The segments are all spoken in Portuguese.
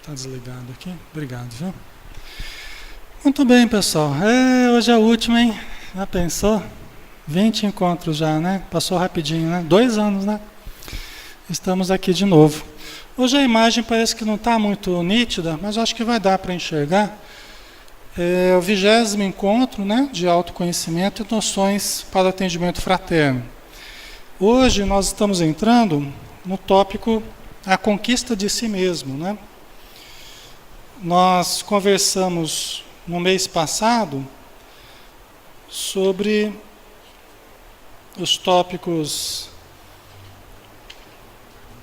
Tá desligado aqui? Obrigado, viu? Muito bem, pessoal. Hoje é o último, hein? Já pensou? 20 encontros já, né? Passou rapidinho, né? 2 anos, né? Estamos aqui de novo. Hoje a imagem parece que não está muito nítida, mas acho que vai dar para enxergar. É o 20º encontro, né, de autoconhecimento e noções para atendimento fraterno. Hoje nós estamos entrando no tópico a conquista de si mesmo, né? Nós conversamos no mês passado sobre os tópicos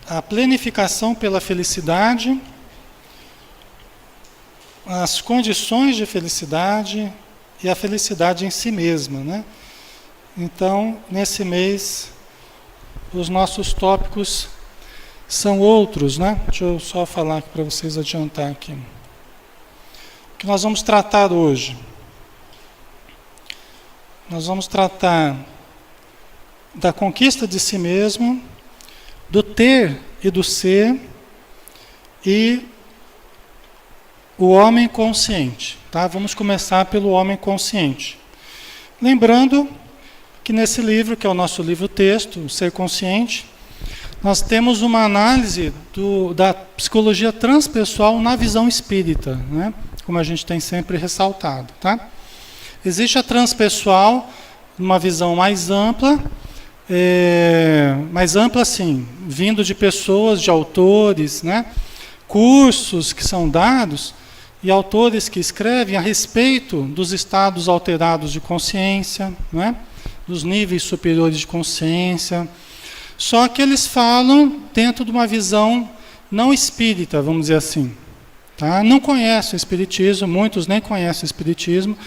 a planificação pela felicidade, as condições de felicidade e a felicidade em si mesma, né? Então, nesse mês, os nossos tópicos são outros, né? Deixa eu só falar aqui para vocês adiantar aqui. O que nós vamos tratar hoje? Nós vamos tratar da conquista de si mesmo, do ter e do ser e o homem consciente, tá? Vamos começar pelo homem consciente. Lembrando que nesse livro, que é o nosso livro-texto, o Ser Consciente, nós temos uma análise da psicologia transpessoal na visão espírita, né? Como a gente tem sempre ressaltado, tá? Existe a transpessoal, uma visão mais ampla assim, vindo de pessoas, de autores, né? Cursos que são dados e autores que escrevem a respeito dos estados alterados de consciência, né? Dos níveis superiores de consciência. Só que eles falam dentro de uma visão não espírita, vamos dizer assim. Tá? Não conhecem o espiritismo, muitos nem conhecem o espiritismo.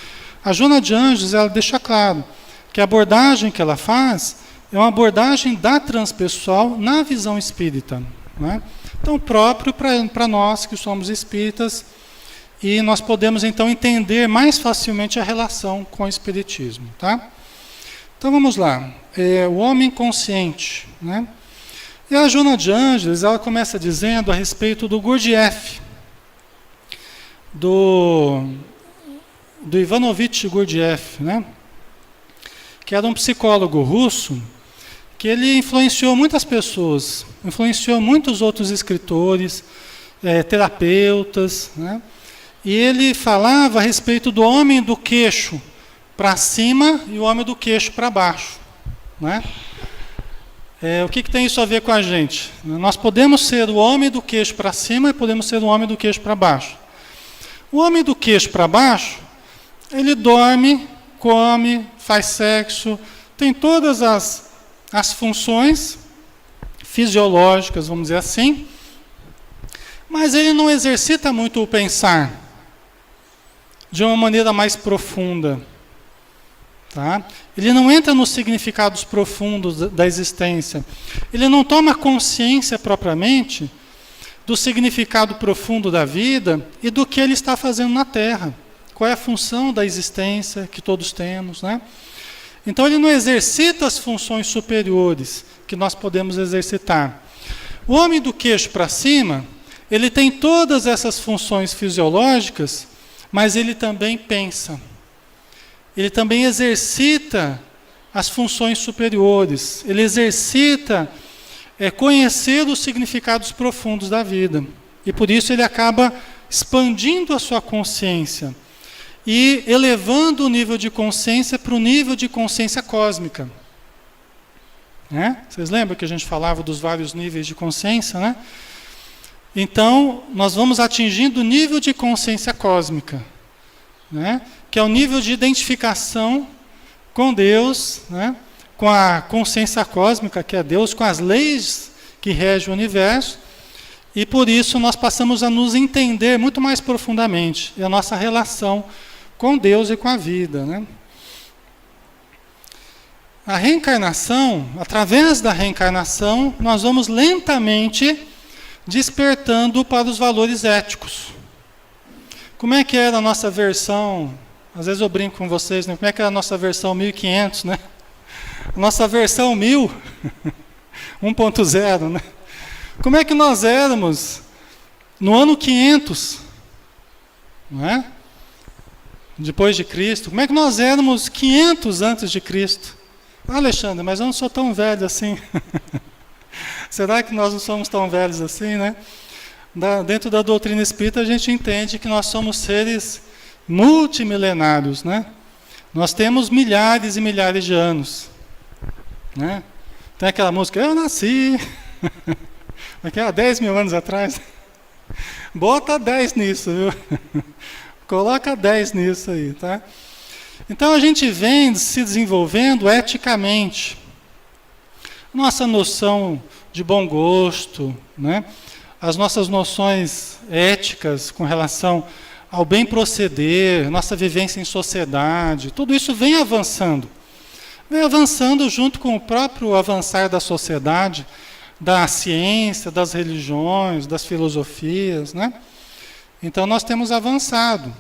A Joana de Anjos, ela deixa claro que a abordagem que ela faz é uma abordagem da transpessoal na visão espírita, né? Então, próprio para nós que somos espíritas, e nós podemos então entender mais facilmente a relação com o espiritismo, tá? Então vamos lá, o homem consciente, né? E a Joana de Ângeles, ela começa dizendo a respeito do Gurdjieff, do Ivanovich Gurdjieff, né? Que era um psicólogo russo, que ele influenciou muitas pessoas, influenciou muitos outros escritores, terapeutas, né? E ele falava a respeito do homem do queixo para cima e o homem do queixo para baixo, né? O que tem isso a ver com a gente? Nós podemos ser o homem do queixo para cima e podemos ser o homem do queixo para baixo. O homem do queixo para baixo, ele dorme, come, faz sexo, tem todas as funções fisiológicas, vamos dizer assim, mas ele não exercita muito o pensar de uma maneira mais profunda. Tá? Ele não entra nos significados profundos da existência. Ele não toma consciência propriamente do significado profundo da vida e do que ele está fazendo na Terra. Qual é a função da existência que todos temos, né? Então ele não exercita as funções superiores que nós podemos exercitar. O homem do queixo para cima, ele tem todas essas funções fisiológicas, mas ele também pensa. Ele também exercita as funções superiores. Ele exercita conhecer os significados profundos da vida. E por isso ele acaba expandindo a sua consciência e elevando o nível de consciência para o nível de consciência cósmica. Né? Vocês lembram que a gente falava dos vários níveis de consciência, né? Então, nós vamos atingindo o nível de consciência cósmica, né? Que é o nível de identificação com Deus, né? Com a consciência cósmica, que é Deus, com as leis que regem o universo, e por isso nós passamos a nos entender muito mais profundamente, e a nossa relação com Deus e com a vida, né? A reencarnação, através da reencarnação, nós vamos lentamente despertando para os valores éticos. Como é que era a nossa versão? Às vezes eu brinco com vocês, né? Como é que era a nossa versão 1500, né? A nossa versão 1000, 1.0, né? Como é que nós éramos No ano 500, não é? Depois de Cristo, como é que nós éramos 500 antes de Cristo? Ah, Alexandre, mas eu não sou tão velho assim. Será que nós não somos tão velhos assim, né? Dentro da doutrina espírita a gente entende que nós somos seres multimilenários, né? Nós temos milhares e milhares de anos, né? Tem aquela música, eu nasci, aqui há 10 mil anos atrás. Bota 10 nisso, viu? Coloca 10 nisso aí, tá? Então a gente vem se desenvolvendo eticamente. Nossa noção de bom gosto, né? As nossas noções éticas com relação ao bem proceder, nossa vivência em sociedade, tudo isso vem avançando. Vem avançando junto com o próprio avançar da sociedade, da ciência, das religiões, das filosofias, né? Então nós temos avançado.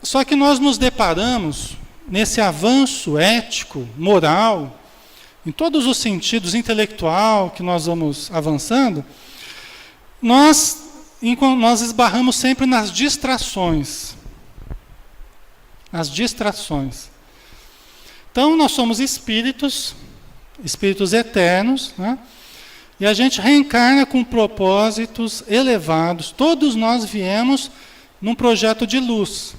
Só que nós nos deparamos nesse avanço ético, moral, em todos os sentidos, intelectual, que nós vamos avançando, nós esbarramos sempre nas distrações. As distrações. Então nós somos espíritos eternos, né? E a gente reencarna com propósitos elevados. Todos nós viemos num projeto de luz.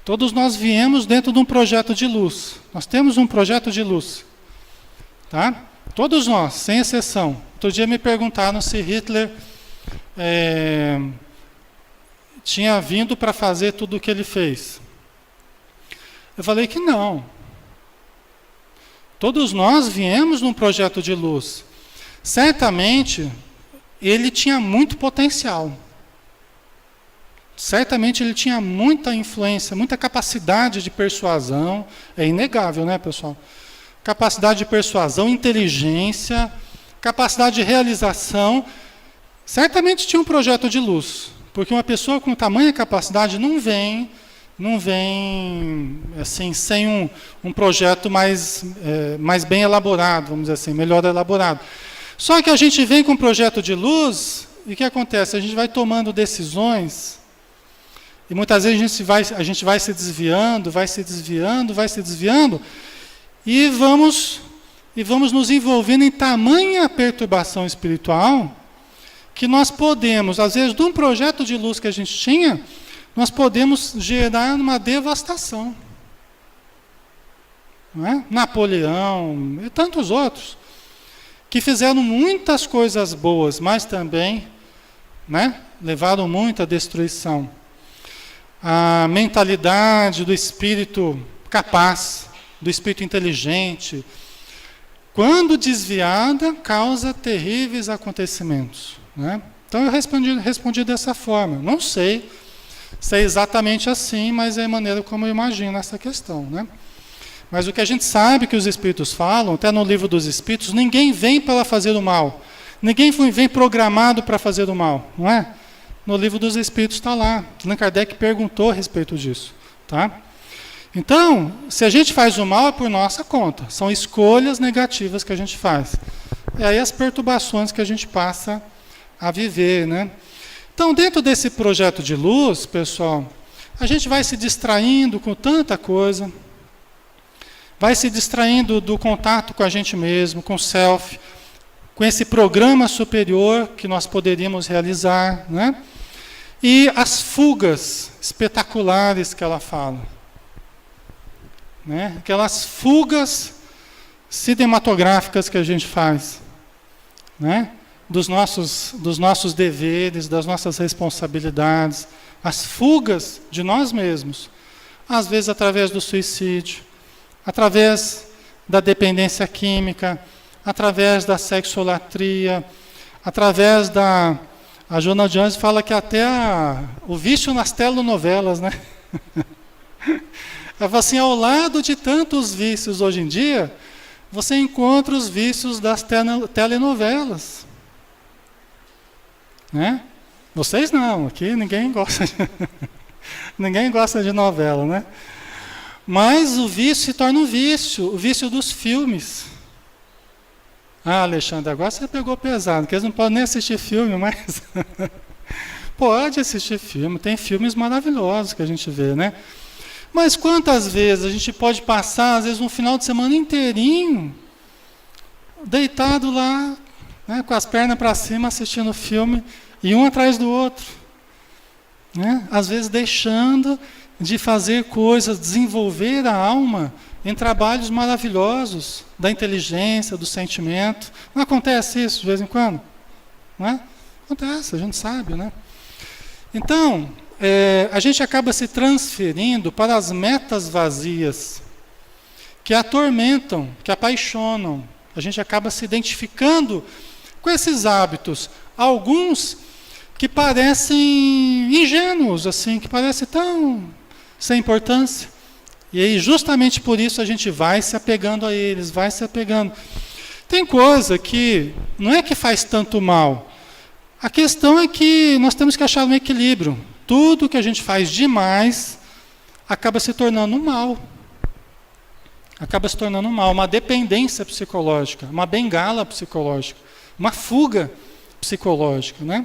Todos nós viemos dentro de um projeto de luz. Nós temos um projeto de luz. Tá? Todos nós, sem exceção. Outro dia me perguntaram se Hitler tinha vindo para fazer tudo o que ele fez. Eu falei que não. Todos nós viemos num projeto de luz. Certamente, ele tinha muito potencial. Certamente ele tinha muita influência, muita capacidade de persuasão. É inegável, né, pessoal? Capacidade de persuasão, inteligência, capacidade de realização. Certamente tinha um projeto de luz. Porque uma pessoa com tamanha capacidade não vem assim, sem um projeto mais bem elaborado, vamos dizer assim, melhor elaborado. Só que a gente vem com um projeto de luz, e o que acontece? A gente vai tomando decisões, e muitas vezes a gente vai se desviando, e vamos nos envolvendo em tamanha perturbação espiritual, que nós podemos, às vezes, de um projeto de luz que a gente tinha, nós podemos gerar uma devastação. Não é? Napoleão e tantos outros, que fizeram muitas coisas boas, mas também, né, levaram muita destruição. A mentalidade do espírito capaz, do espírito inteligente, quando desviada, causa terríveis acontecimentos. Né? Então eu respondi dessa forma. Não sei se é exatamente assim, mas é a maneira como eu imagino essa questão. Né? Mas o que a gente sabe que os espíritos falam, até no livro dos espíritos, ninguém vem para fazer o mal. Ninguém vem programado para fazer o mal, não é? No livro dos espíritos está lá. Allan Kardec perguntou a respeito disso. Tá? Então, se a gente faz o mal é por nossa conta. São escolhas negativas que a gente faz. E aí as perturbações que a gente passa a viver, né? Então, dentro desse projeto de luz, pessoal, a gente vai se distraindo com tanta coisa, vai se distraindo do contato com a gente mesmo, com o self, com esse programa superior que nós poderíamos realizar, né? E as fugas espetaculares que ela fala. Né? Aquelas fugas cinematográficas que a gente faz, né? dos nossos deveres, das nossas responsabilidades, as fugas de nós mesmos, às vezes através do suicídio, através da dependência química, através da sexolatria, através da... A Joana de Anjos fala que até o vício nas telenovelas, né? Ela fala assim, ao lado de tantos vícios hoje em dia, você encontra os vícios das telenovelas. Né? Vocês não, aqui ninguém gosta ninguém gosta de novela, né? Mas o vício se torna um vício, o vício dos filmes. Ah, Alexandre, agora você pegou pesado, porque eles não podem nem assistir filme, mas pode assistir filme, tem filmes maravilhosos que a gente vê, né? Mas quantas vezes a gente pode passar, às vezes um final de semana inteirinho, deitado lá, né, com as pernas para cima, assistindo filme, e um atrás do outro, né? Às vezes deixando de fazer coisas, desenvolver a alma em trabalhos maravilhosos da inteligência, do sentimento. Não acontece isso de vez em quando? Não é? Acontece, a gente sabe, né? Então, a gente acaba se transferindo para as metas vazias, que atormentam, que apaixonam. A gente acaba se identificando com esses hábitos. Alguns que parecem ingênuos, assim, que parecem tão sem importância. E aí, justamente por isso, a gente vai se apegando a eles, vai se apegando. Tem coisa que não é que faz tanto mal. A questão é que nós temos que achar um equilíbrio. Tudo que a gente faz demais acaba se tornando um mal. Acaba se tornando um mal, uma dependência psicológica, uma bengala psicológica, uma fuga psicológica, né?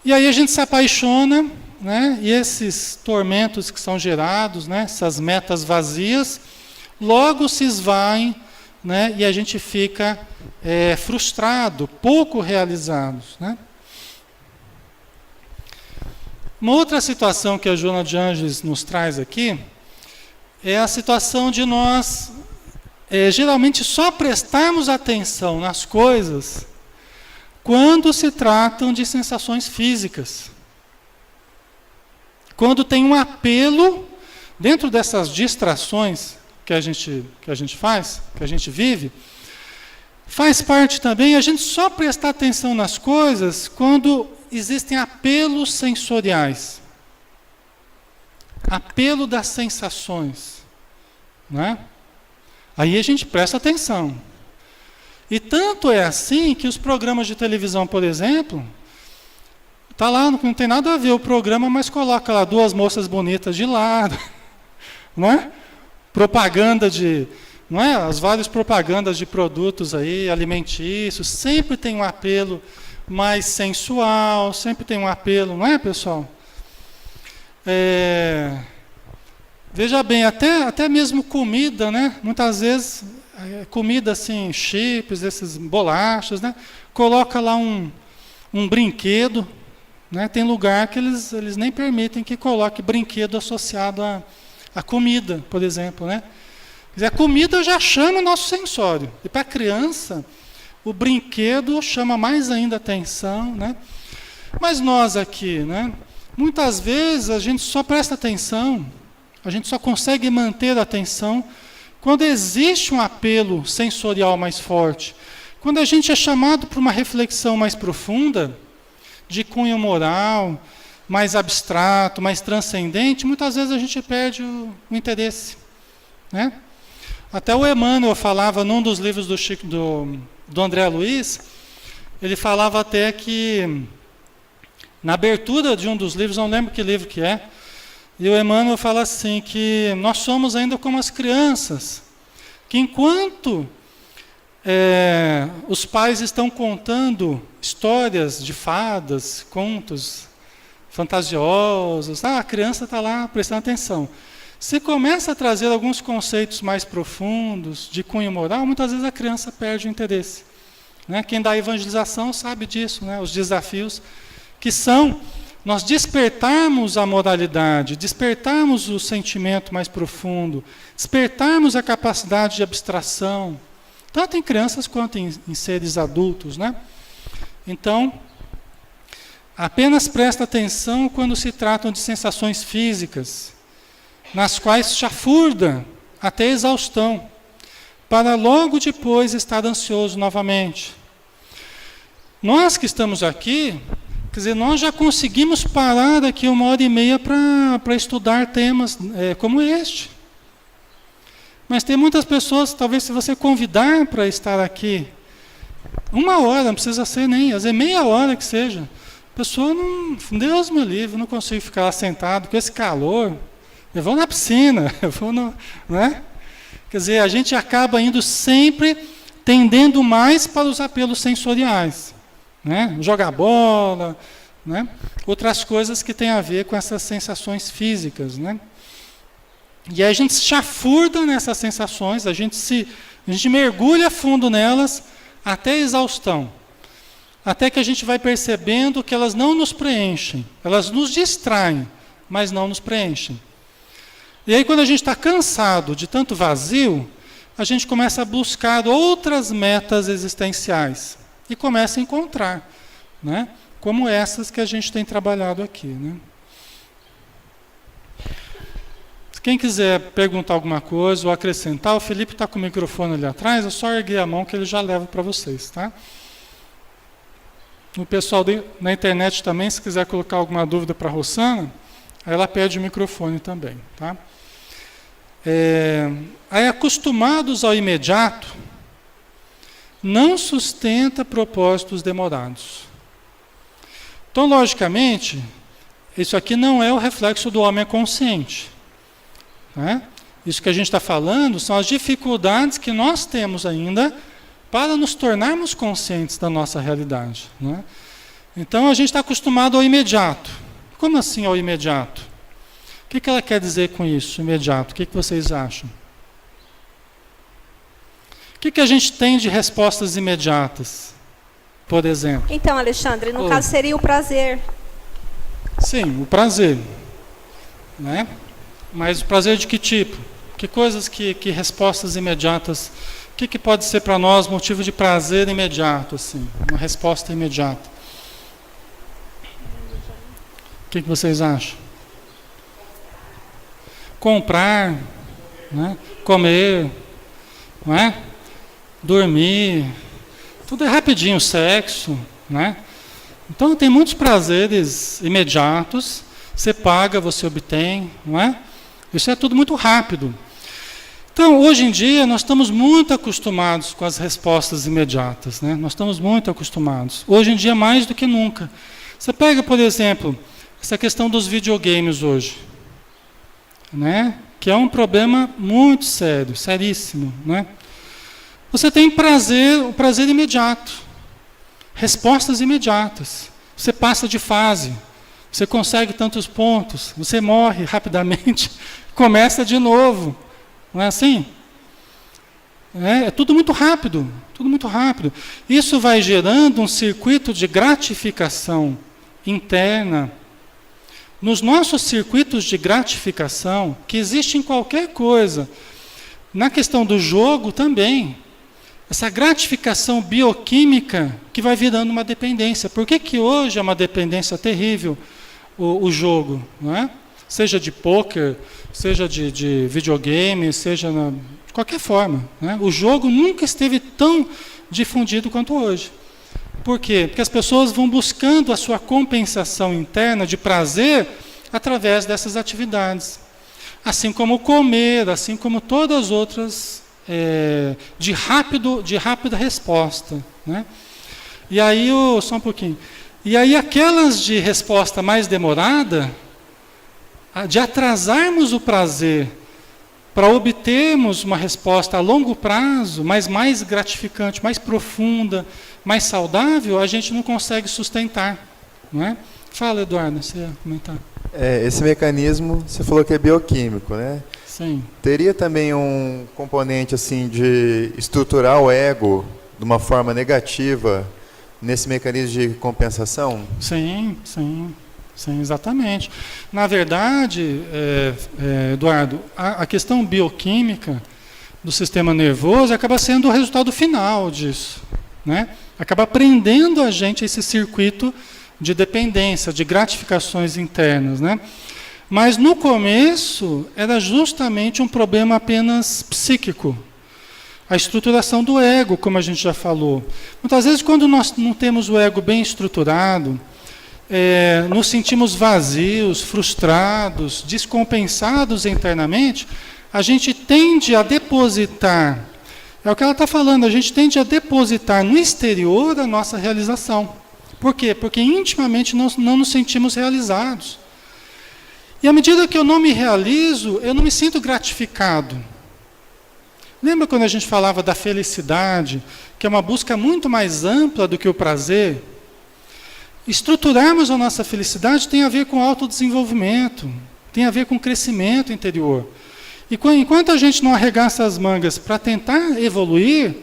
E aí a gente se apaixona, né? E esses tormentos que são gerados, né? Essas metas vazias, logo se esvaem, né? E a gente fica frustrado, pouco realizado, né? Uma outra situação que a Joana de Angelis nos traz aqui é a situação de nós geralmente só prestarmos atenção nas coisas quando se tratam de sensações físicas. Quando tem um apelo, dentro dessas distrações que a gente faz, que a gente vive, faz parte também a gente só prestar atenção nas coisas quando existem apelos sensoriais. Apelo das sensações, né? Aí a gente presta atenção. E tanto é assim que os programas de televisão, por exemplo, tá lá, não tem nada a ver o programa, mas coloca lá duas moças bonitas de lado, não é? Propaganda de, não é? As várias propagandas de produtos aí, alimentícios, sempre tem um apelo mais sensual, sempre tem um apelo, não é, pessoal? Veja bem, até mesmo comida, né? Muitas vezes, comida assim, chips, esses bolachas, né? Coloca lá um brinquedo, né? Tem lugar que eles nem permitem que coloque brinquedo associado à comida, por exemplo, né? Quer dizer, a comida já chama o nosso sensório. E para a criança, o brinquedo chama mais ainda a atenção, né? Mas nós aqui, né? Muitas vezes a gente só presta atenção, a gente só consegue manter a atenção quando existe um apelo sensorial mais forte. Quando a gente é chamado para uma reflexão mais profunda, de cunho moral, mais abstrato, mais transcendente, muitas vezes a gente perde o interesse, né? Até o Emmanuel falava num dos livros do André Luiz, ele falava até que na abertura de um dos livros, não lembro que livro que é, e o Emmanuel fala assim, que nós somos ainda como as crianças, que enquanto os pais estão contando histórias de fadas, contos fantasiosos, a criança está lá prestando atenção. Se começa a trazer alguns conceitos mais profundos, de cunho moral, muitas vezes a criança perde o interesse, né? Quem dá evangelização sabe disso, né? Os desafios que são nós despertarmos a moralidade, despertarmos o sentimento mais profundo, despertarmos a capacidade de abstração, tanto em crianças quanto em seres adultos, né? Então, apenas presta atenção quando se tratam de sensações físicas, nas quais chafurda até exaustão, para logo depois estar ansioso novamente. Nós que estamos aqui, quer dizer, nós já conseguimos parar aqui 1h30 para estudar temas como este. Mas tem muitas pessoas, talvez se você convidar para estar aqui, 1 hora, não precisa ser nem, às vezes meia hora que seja, a pessoa não, Deus me livre, não consigo ficar lá sentado com esse calor, eu vou na piscina, eu vou no, né? Quer dizer, a gente acaba indo sempre tendendo mais para os apelos sensoriais, né? Jogar bola, né? Outras coisas que têm a ver com essas sensações físicas, né? E aí a gente se chafurda nessas sensações, a gente mergulha fundo nelas até a exaustão. Até que a gente vai percebendo que elas não nos preenchem. Elas nos distraem, mas não nos preenchem. E aí quando a gente está cansado de tanto vazio, a gente começa a buscar outras metas existenciais. E começa a encontrar, né? Como essas que a gente tem trabalhado aqui, né? Quem quiser perguntar alguma coisa ou acrescentar, o Felipe está com o microfone ali atrás, é só erguer a mão que ele já leva para vocês, tá? O pessoal na internet também, se quiser colocar alguma dúvida para a Rossana, aí ela pede o microfone também, tá? Aí, acostumados ao imediato, não sustenta propósitos demorados. Então, logicamente, isso aqui não é o reflexo do homem consciente, né? Isso que a gente está falando são as dificuldades que nós temos ainda para nos tornarmos conscientes da nossa realidade, né? Então a gente está acostumado ao imediato. Como assim ao imediato? O que ela quer dizer com isso, imediato? O que vocês acham? O que a gente tem de respostas imediatas, por exemplo? Então, Alexandre, no caso seria o prazer. Sim, o prazer, né? Mas o prazer de que tipo? Que coisas, que respostas imediatas? O que pode ser para nós motivo de prazer imediato, assim? Uma resposta imediata. O que vocês acham? Comprar, né? Comer, não é? Dormir, tudo é rapidinho, sexo, né? Então tem muitos prazeres imediatos, você paga, você obtém, não é? Isso é tudo muito rápido. Então, hoje em dia, nós estamos muito acostumados com as respostas imediatas, né? Nós estamos muito acostumados. Hoje em dia, mais do que nunca. Você pega, por exemplo, essa questão dos videogames hoje, né? Que é um problema muito sério, seríssimo, né? Você tem o prazer imediato, respostas imediatas. Você passa de fase, você consegue tantos pontos, você morre rapidamente, começa de novo. Não é assim? É tudo muito rápido, tudo muito rápido. Isso vai gerando um circuito de gratificação interna. Nos nossos circuitos de gratificação, que existe em qualquer coisa, na questão do jogo também, essa gratificação bioquímica que vai virando uma dependência. Por que hoje é uma dependência terrível o jogo, não é? Seja de pôquer, seja de videogame, seja de qualquer forma, né? O jogo nunca esteve tão difundido quanto hoje. Por quê? Porque as pessoas vão buscando a sua compensação interna de prazer através dessas atividades. Assim como comer, assim como todas as outras de rápida resposta, né? E aí, só um pouquinho. E aí aquelas de resposta mais demorada, de atrasarmos o prazer para obtermos uma resposta a longo prazo, mas mais gratificante, mais profunda, mais saudável, a gente não consegue sustentar, não é? Fala, Eduardo, você ia comentar. Esse mecanismo, você falou que é bioquímico, né? Sim. Teria também um componente assim de estruturar o ego de uma forma negativa nesse mecanismo de compensação? Sim, exatamente. Na verdade, Eduardo, a questão bioquímica do sistema nervoso acaba sendo o resultado final disso, né? Acaba prendendo a gente a esse circuito de dependência, de gratificações internas, né? Mas no começo era justamente um problema apenas psíquico. A estruturação do ego, como a gente já falou. Muitas vezes, quando nós não temos o ego bem estruturado, nos sentimos vazios, frustrados, descompensados internamente, a gente tende a depositar, é o que ela está falando, a gente tende a depositar no exterior a nossa realização. Por quê? Porque intimamente nós não nos sentimos realizados. E à medida que eu não me realizo, eu não me sinto gratificado. Lembra quando a gente falava da felicidade, que é uma busca muito mais ampla do que o prazer? Estruturarmos a nossa felicidade tem a ver com autodesenvolvimento, tem a ver com crescimento interior. E enquanto a gente não arregaça as mangas para tentar evoluir,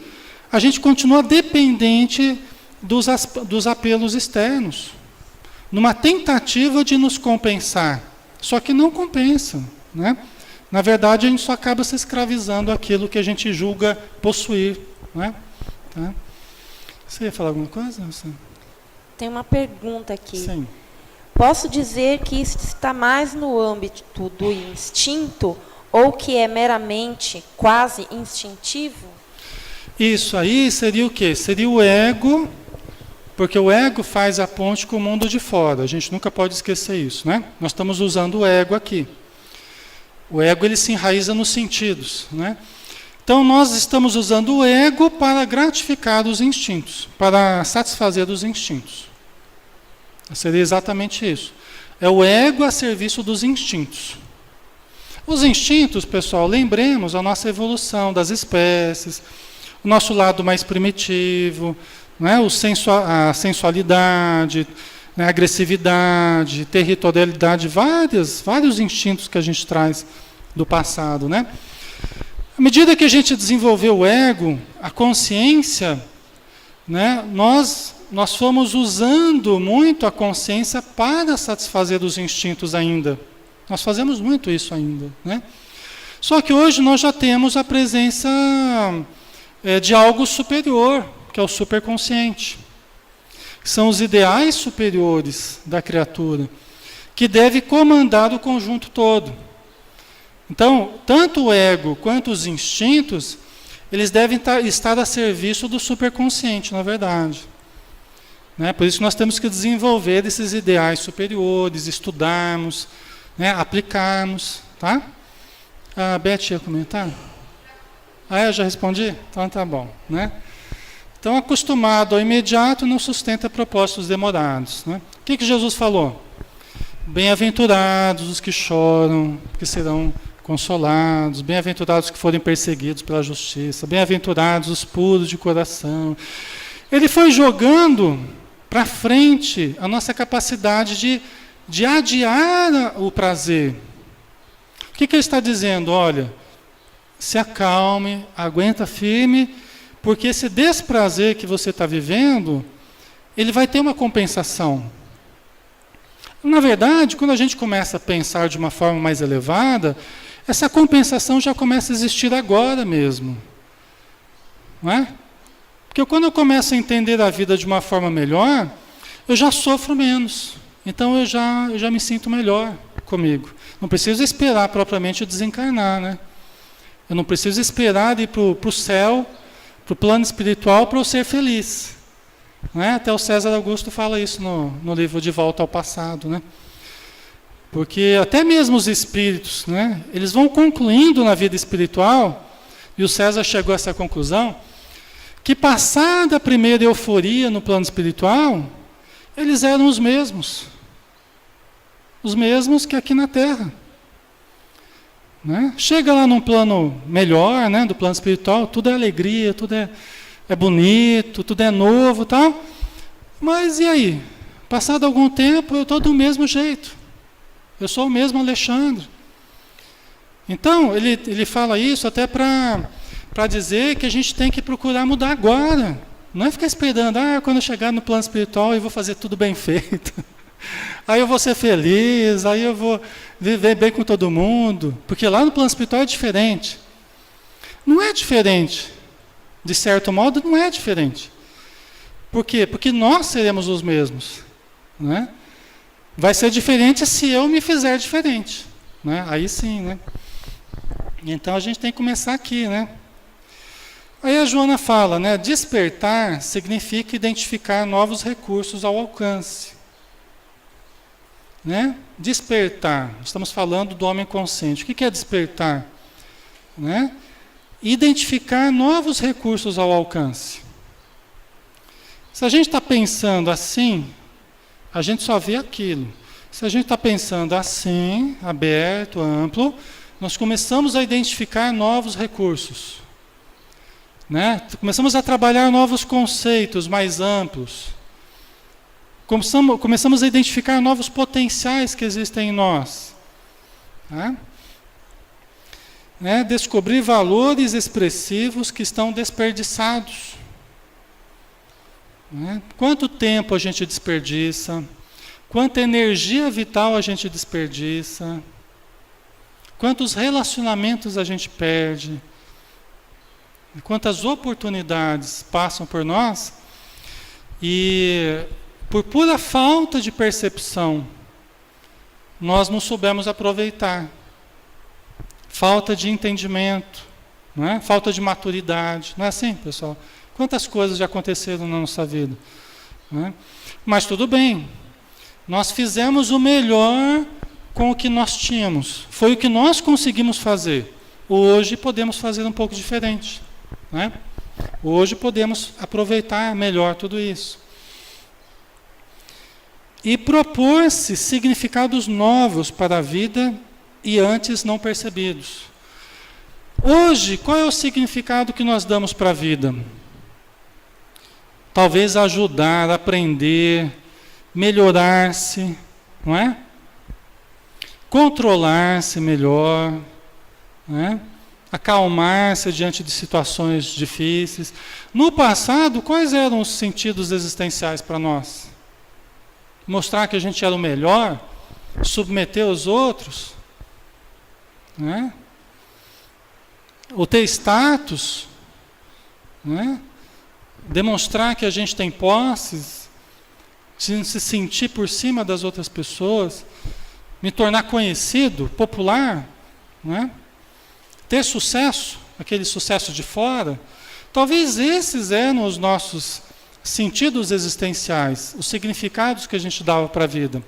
a gente continua dependente dos apelos externos, numa tentativa de nos compensar. Só que não compensa, né? Na verdade, a gente só acaba se escravizando àquilo que a gente julga possuir, né? Tá? Você ia falar alguma coisa? Tem uma pergunta aqui. Sim. Posso dizer que isso está mais no âmbito do instinto ou que é meramente quase instintivo? Isso aí seria o quê? Seria o ego, porque o ego faz a ponte com o mundo de fora. A gente nunca pode esquecer isso, né? Nós estamos usando o ego aqui. O ego, ele se enraiza nos sentidos, né? Então, nós estamos usando o ego para gratificar os instintos, para satisfazer os instintos. Seria exatamente isso. É o ego a serviço dos instintos. Os instintos, pessoal, lembremos a nossa evolução das espécies, o nosso lado mais primitivo, né? A sensualidade, né? A agressividade, territorialidade, vários instintos que a gente traz do passado, né? À medida que a gente desenvolveu o ego, a consciência, né? Nós fomos usando muito a consciência para satisfazer os instintos ainda. Nós fazemos muito isso ainda, né? Só que hoje nós já temos a presença de algo superior, que é o superconsciente. Que são os ideais superiores da criatura, que deve comandar o conjunto todo. Então, tanto o ego quanto os instintos, eles devem estar a serviço do superconsciente, na verdade. Né? Por isso nós temos que desenvolver esses ideais superiores, estudarmos, né? Aplicarmos. Tá? A Beth ia comentar? Eu já respondi? Então tá bom. Né? Então, acostumado ao imediato não sustenta propósitos demorados. Né? O que Jesus falou? Bem-aventurados os que choram, que serão consolados, bem-aventurados os que forem perseguidos pela justiça, bem-aventurados os puros de coração. Ele foi jogando para frente a nossa capacidade de adiar o prazer. O que ele está dizendo? Olha, se acalme, aguenta firme, porque esse desprazer que você está vivendo, ele vai ter uma compensação. Na verdade, quando a gente começa a pensar de uma forma mais elevada, essa compensação já começa a existir agora mesmo. Não é? Porque quando eu começo a entender a vida de uma forma melhor, eu já sofro menos. Então eu já me sinto melhor comigo. Não preciso esperar propriamente desencarnar, né? Eu não preciso esperar ir para o céu, para o plano espiritual, para eu ser feliz. Né? Até o César Augusto fala isso no livro De Volta ao Passado, né? Porque até mesmo os espíritos, né, eles vão concluindo na vida espiritual, e o César chegou a essa conclusão, que passada a primeira euforia no plano espiritual, eles eram os mesmos que aqui na Terra. Né? Chega lá num plano melhor, né, do plano espiritual, tudo é alegria, tudo é bonito, tudo é novo, tal. Mas e aí? Passado algum tempo, eu estou do mesmo jeito. Eu sou o mesmo Alexandre. Então, ele fala isso até para dizer que a gente tem que procurar mudar agora. Não é ficar esperando, quando eu chegar no plano espiritual eu vou fazer tudo bem feito. Aí eu vou ser feliz, aí eu vou viver bem com todo mundo. Porque lá no plano espiritual é diferente. Não é diferente. De certo modo, não é diferente. Por quê? Porque nós seremos os mesmos. Né? Vai ser diferente se eu me fizer diferente. Né? Aí sim, né? Então a gente tem que começar aqui, né? Aí a Joana fala, né? Despertar significa identificar novos recursos ao alcance. Né? Despertar, estamos falando do homem consciente. O que é despertar? Né? Identificar novos recursos ao alcance. Se a gente está pensando assim, a gente só vê aquilo. Se a gente está pensando assim, aberto, amplo, nós começamos a identificar novos recursos. né? Começamos a trabalhar novos conceitos mais amplos. Começamos a identificar novos potenciais que existem em nós. Né? Descobrir valores expressivos que estão desperdiçados. Né? Quanto tempo a gente desperdiça? Quanta energia vital a gente desperdiça? Quantos relacionamentos a gente perde? Quantas oportunidades passam por nós e, por pura falta de percepção, nós não soubemos aproveitar. Falta de entendimento, não é? Falta de maturidade. Não é assim, pessoal? Quantas coisas já aconteceram na nossa vida? Não é? Mas tudo bem. Nós fizemos o melhor com o que nós tínhamos. Foi o que nós conseguimos fazer. Hoje podemos fazer um pouco diferente. Né? Hoje podemos aproveitar melhor tudo isso. E propor-se significados novos para a vida e antes não percebidos. Hoje, qual é o significado que nós damos para a vida? Talvez ajudar, aprender, melhorar-se, não é? Controlar-se melhor, não é? Acalmar-se diante de situações difíceis. No passado, quais eram os sentidos existenciais para nós? Mostrar que a gente era o melhor, submeter os outros, né? Ou ter status, né? Demonstrar que a gente tem posses, se sentir por cima das outras pessoas, me tornar conhecido, popular, né? Ter sucesso, aquele sucesso de fora. Talvez esses eram os nossos sentidos existenciais, os significados que a gente dava para a vida.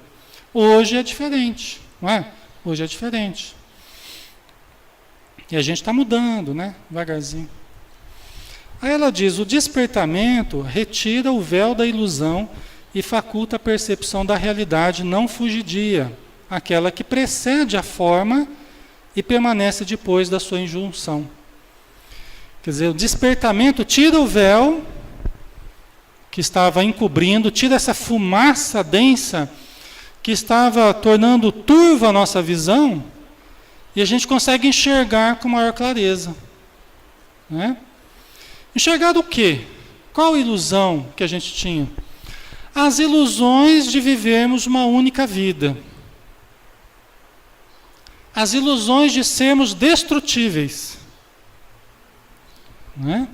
Hoje é diferente, não é? Hoje é diferente. E a gente está mudando, né? Devagarzinho. Aí ela diz, o despertamento retira o véu da ilusão e faculta a percepção da realidade não fugidia, aquela que precede a forma e permanece depois da sua injunção. Quer dizer, o despertamento tira o véu que estava encobrindo, tira essa fumaça densa que estava tornando turva a nossa visão e a gente consegue enxergar com maior clareza. Né? Enxergar o quê? Qual ilusão que a gente tinha? As ilusões de vivermos uma única vida. As ilusões de sermos destrutíveis. Não é?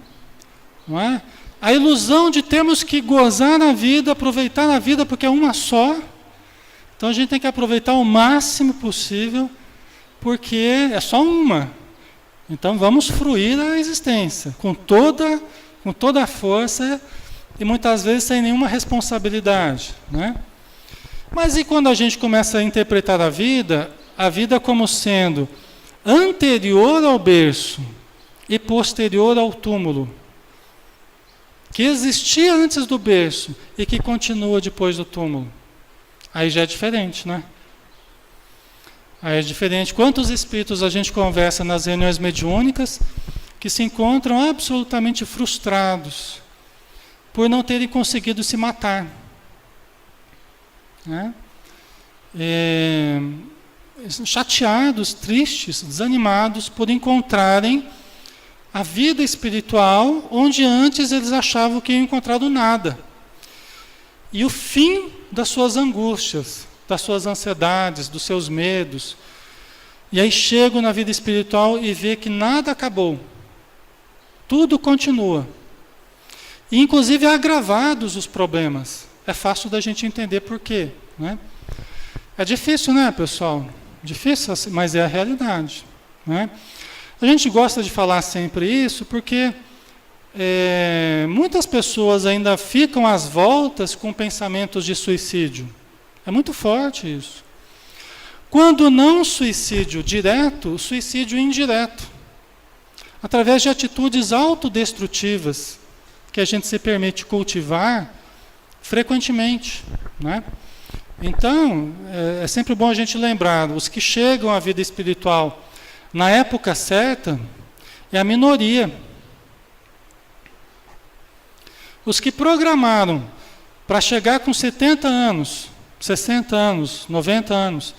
Não é? A ilusão de termos que gozar a vida, aproveitar a vida, porque é uma só. Então a gente tem que aproveitar o máximo possível, porque é só uma. Então vamos fruir a existência, com toda a força e muitas vezes sem nenhuma responsabilidade. Né? Mas e quando a gente começa a interpretar a vida como sendo anterior ao berço e posterior ao túmulo, que existia antes do berço e que continua depois do túmulo. Aí já é diferente, né? Aí é diferente. Quantos espíritos a gente conversa nas reuniões mediúnicas que se encontram absolutamente frustrados por não terem conseguido se matar. Né? Chateados, tristes, desanimados por encontrarem a vida espiritual onde antes eles achavam que iam encontrar do nada. E o fim das suas angústias, das suas ansiedades, dos seus medos. E aí chegam na vida espiritual e vê que nada acabou. Tudo continua. E inclusive agravados os problemas. É fácil da gente entender por quê. Né? É difícil, né, pessoal? Difícil, mas é a realidade. Né? A gente gosta de falar sempre isso porque muitas pessoas ainda ficam às voltas com pensamentos de suicídio. É muito forte isso. Quando não suicídio direto, suicídio indireto. Através de atitudes autodestrutivas que a gente se permite cultivar frequentemente. Né? Então, é sempre bom a gente lembrar, os que chegam à vida espiritual na época certa é a minoria. os que programaram para chegar com 70 anos, 60 anos, 90 anos,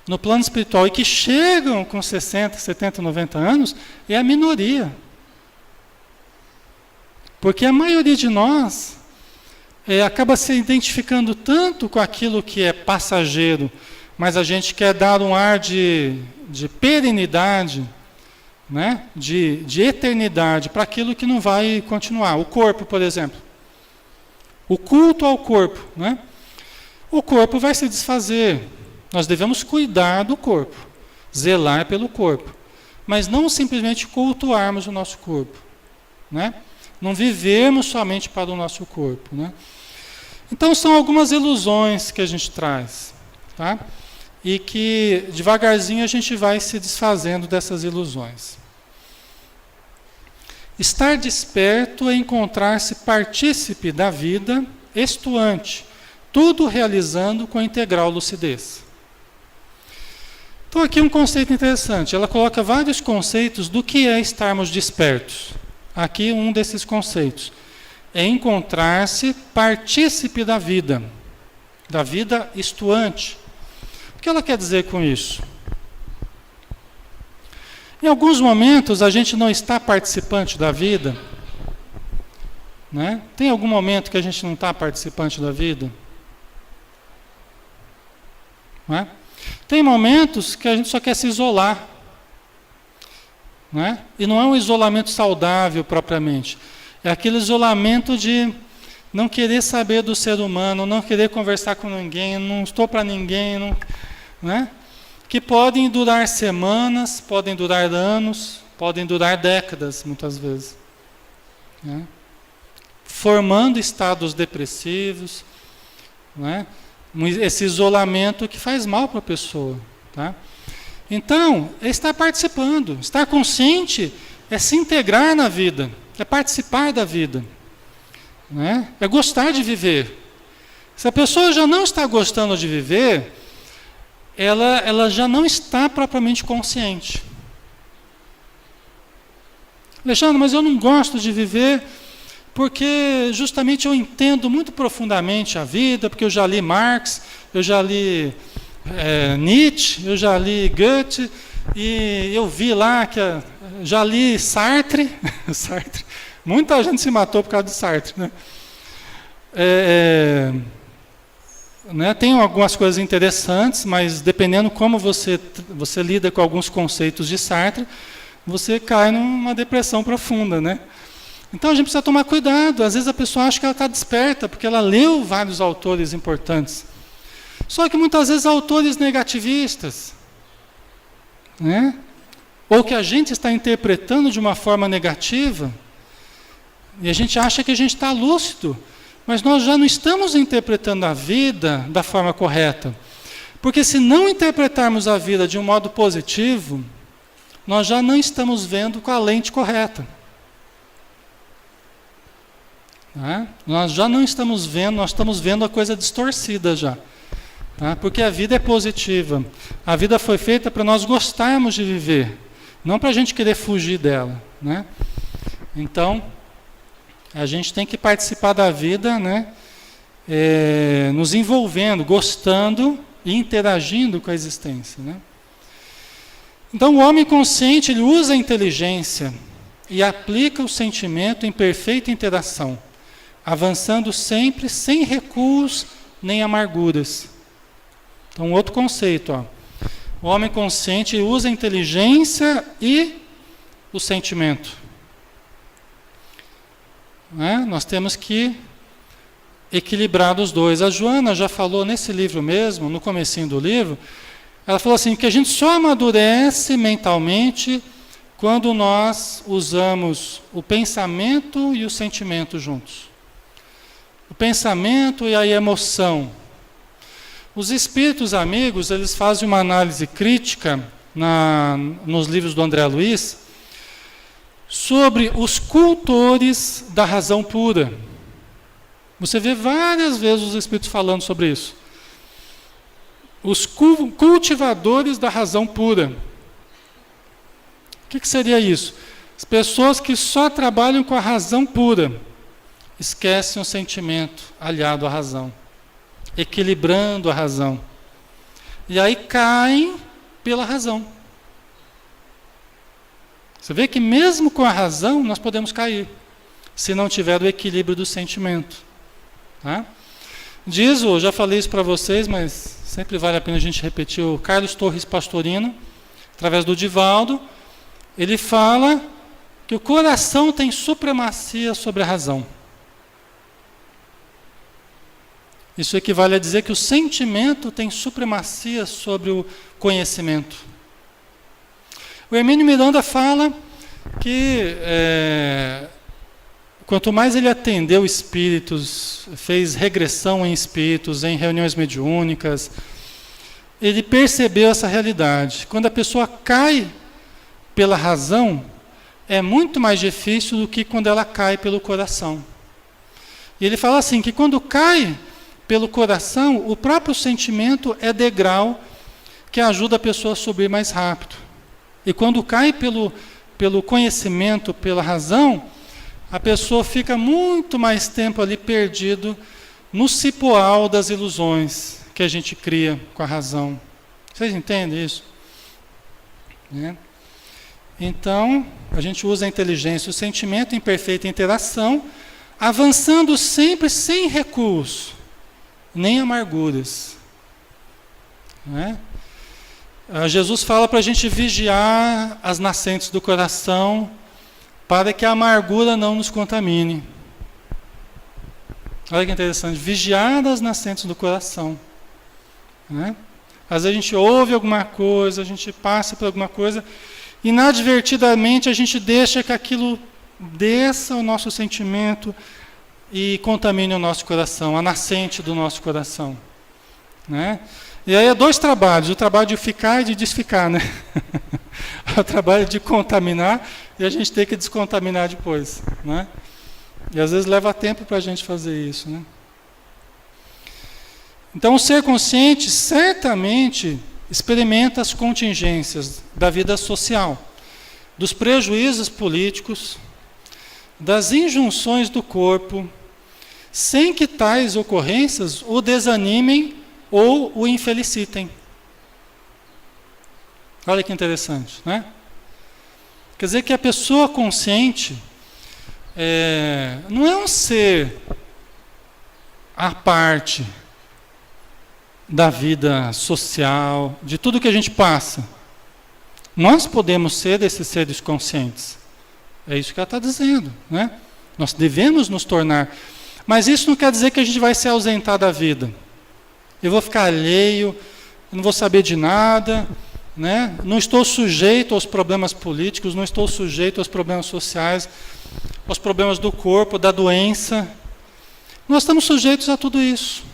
no plano espiritual, e que chegam com 60, 70, 90 anos, é a minoria. Porque a maioria de nós acaba se identificando tanto com aquilo que é passageiro, mas a gente quer dar um ar de perenidade, né? de eternidade para aquilo que não vai continuar. O corpo, por exemplo. O culto ao corpo. Né? O corpo vai se desfazer. Nós devemos cuidar do corpo, zelar pelo corpo, mas não simplesmente cultuarmos o nosso corpo. Né? Não vivermos somente para o nosso corpo. Né? Então são algumas ilusões que a gente traz. Tá? E que devagarzinho a gente vai se desfazendo dessas ilusões. Estar desperto é encontrar-se partícipe da vida, estuante, tudo realizando com integral lucidez. Então aqui um conceito interessante, ela coloca vários conceitos do que é estarmos despertos. Aqui um desses conceitos é encontrar-se partícipe da vida estuante. O que ela quer dizer com isso? Em alguns momentos a gente não está participante da vida, né? Tem algum momento que a gente não está participante da vida? Não é? Tem momentos que a gente só quer se isolar, né? E não é um isolamento saudável propriamente, é aquele isolamento de não querer saber do ser humano, não querer conversar com ninguém, não estou para ninguém, não, né? Que podem durar semanas, podem durar anos, podem durar décadas, muitas vezes. Né? Formando estados depressivos, né? Esse isolamento que faz mal para a pessoa. Tá? Então, é estar participando, estar consciente é se integrar na vida, é participar da vida. Né? É gostar de viver. Se a pessoa já não está gostando de viver, ela já não está propriamente consciente. Alexandre, mas eu não gosto de viver porque justamente eu entendo muito profundamente a vida, porque eu já li Marx, eu já li Nietzsche, eu já li Goethe, e eu vi lá já li Sartre, Sartre. Muita gente se matou por causa de Sartre, né? Né? Tem algumas coisas interessantes, mas dependendo como você lida com alguns conceitos de Sartre, você cai numa depressão profunda, né? Então a gente precisa tomar cuidado. Às vezes a pessoa acha que ela está desperta, porque ela leu vários autores importantes. Só que muitas vezes autores negativistas, né? Ou que a gente está interpretando de uma forma negativa, e a gente acha que a gente está lúcido, mas nós já não estamos interpretando a vida da forma correta. Porque se não interpretarmos a vida de um modo positivo, nós já não estamos vendo com a lente correta. Né? Nós já não estamos vendo, nós estamos vendo a coisa distorcida já. Tá? Porque a vida é positiva. A vida foi feita para nós gostarmos de viver, não para a gente querer fugir dela. Né? Então, a gente tem que participar da vida, né? Nos envolvendo, gostando e interagindo com a existência. Né? Então, o homem consciente, ele usa a inteligência e aplica o sentimento em perfeita interação, avançando sempre sem recuos nem amarguras. Então, outro conceito. Ó. O homem consciente usa a inteligência e o sentimento. Nós temos que equilibrar os dois. A Joana já falou nesse livro mesmo, no comecinho do livro, ela falou assim, que a gente só amadurece mentalmente quando nós usamos o pensamento e o sentimento juntos. O pensamento e a emoção. Os espíritos amigos, eles fazem uma análise crítica nos livros do André Luiz, sobre os cultores da razão pura. Você vê várias vezes os espíritos falando sobre isso. Os cultivadores da razão pura. O que seria isso? As pessoas que só trabalham com a razão pura. esquecem o sentimento aliado à razão, equilibrando a razão. E aí caem pela razão. Você vê que mesmo com a razão nós podemos cair, se não tiver o equilíbrio do sentimento. Tá? Diz, eu já falei isso para vocês, mas sempre vale a pena a gente repetir, o Carlos Torres Pastorino, através do Divaldo, ele fala que o coração tem supremacia sobre a razão. Isso equivale a dizer que o sentimento tem supremacia sobre o conhecimento. O Hermínio Miranda fala que quanto mais ele atendeu espíritos, fez regressão em espíritos, em reuniões mediúnicas, ele percebeu essa realidade. Quando a pessoa cai pela razão, é muito mais difícil do que quando ela cai pelo coração. E ele fala assim, que quando cai pelo coração, o próprio sentimento é degrau que ajuda a pessoa a subir mais rápido. E quando cai pelo conhecimento, pela razão, a pessoa fica muito mais tempo ali perdido no cipoal das ilusões que a gente cria com a razão. Vocês entendem isso? Então, a gente usa a inteligência, o sentimento em perfeita interação, avançando sempre sem recurso, nem amarguras. Jesus fala para a gente vigiar as nascentes do coração, para que a amargura não nos contamine. Olha que interessante, vigiar as nascentes do coração. Às vezes a gente ouve alguma coisa, a gente passa por alguma coisa, inadvertidamente a gente deixa que aquilo desça o nosso sentimento e contamine o nosso coração, a nascente do nosso coração. E aí há dois trabalhos, o trabalho de ficar e de desficar. O trabalho de contaminar e a gente tem que descontaminar depois. E às vezes leva tempo para a gente fazer isso. Então o ser consciente certamente experimenta as contingências da vida social, dos prejuízos políticos, das injunções do corpo, sem que tais ocorrências o desanimem ou o infelicitem. Olha que interessante, Quer dizer que a pessoa consciente não é um ser à parte da vida social, de tudo que a gente passa. Nós podemos ser desses seres conscientes. É isso que ela está dizendo, Nós devemos nos tornar. Mas isso não quer dizer que a gente vai se ausentar da vida. Eu vou ficar alheio, eu não vou saber de nada, não estou sujeito aos problemas políticos, não estou sujeito aos problemas sociais, aos problemas do corpo, da doença. Nós estamos sujeitos a tudo isso,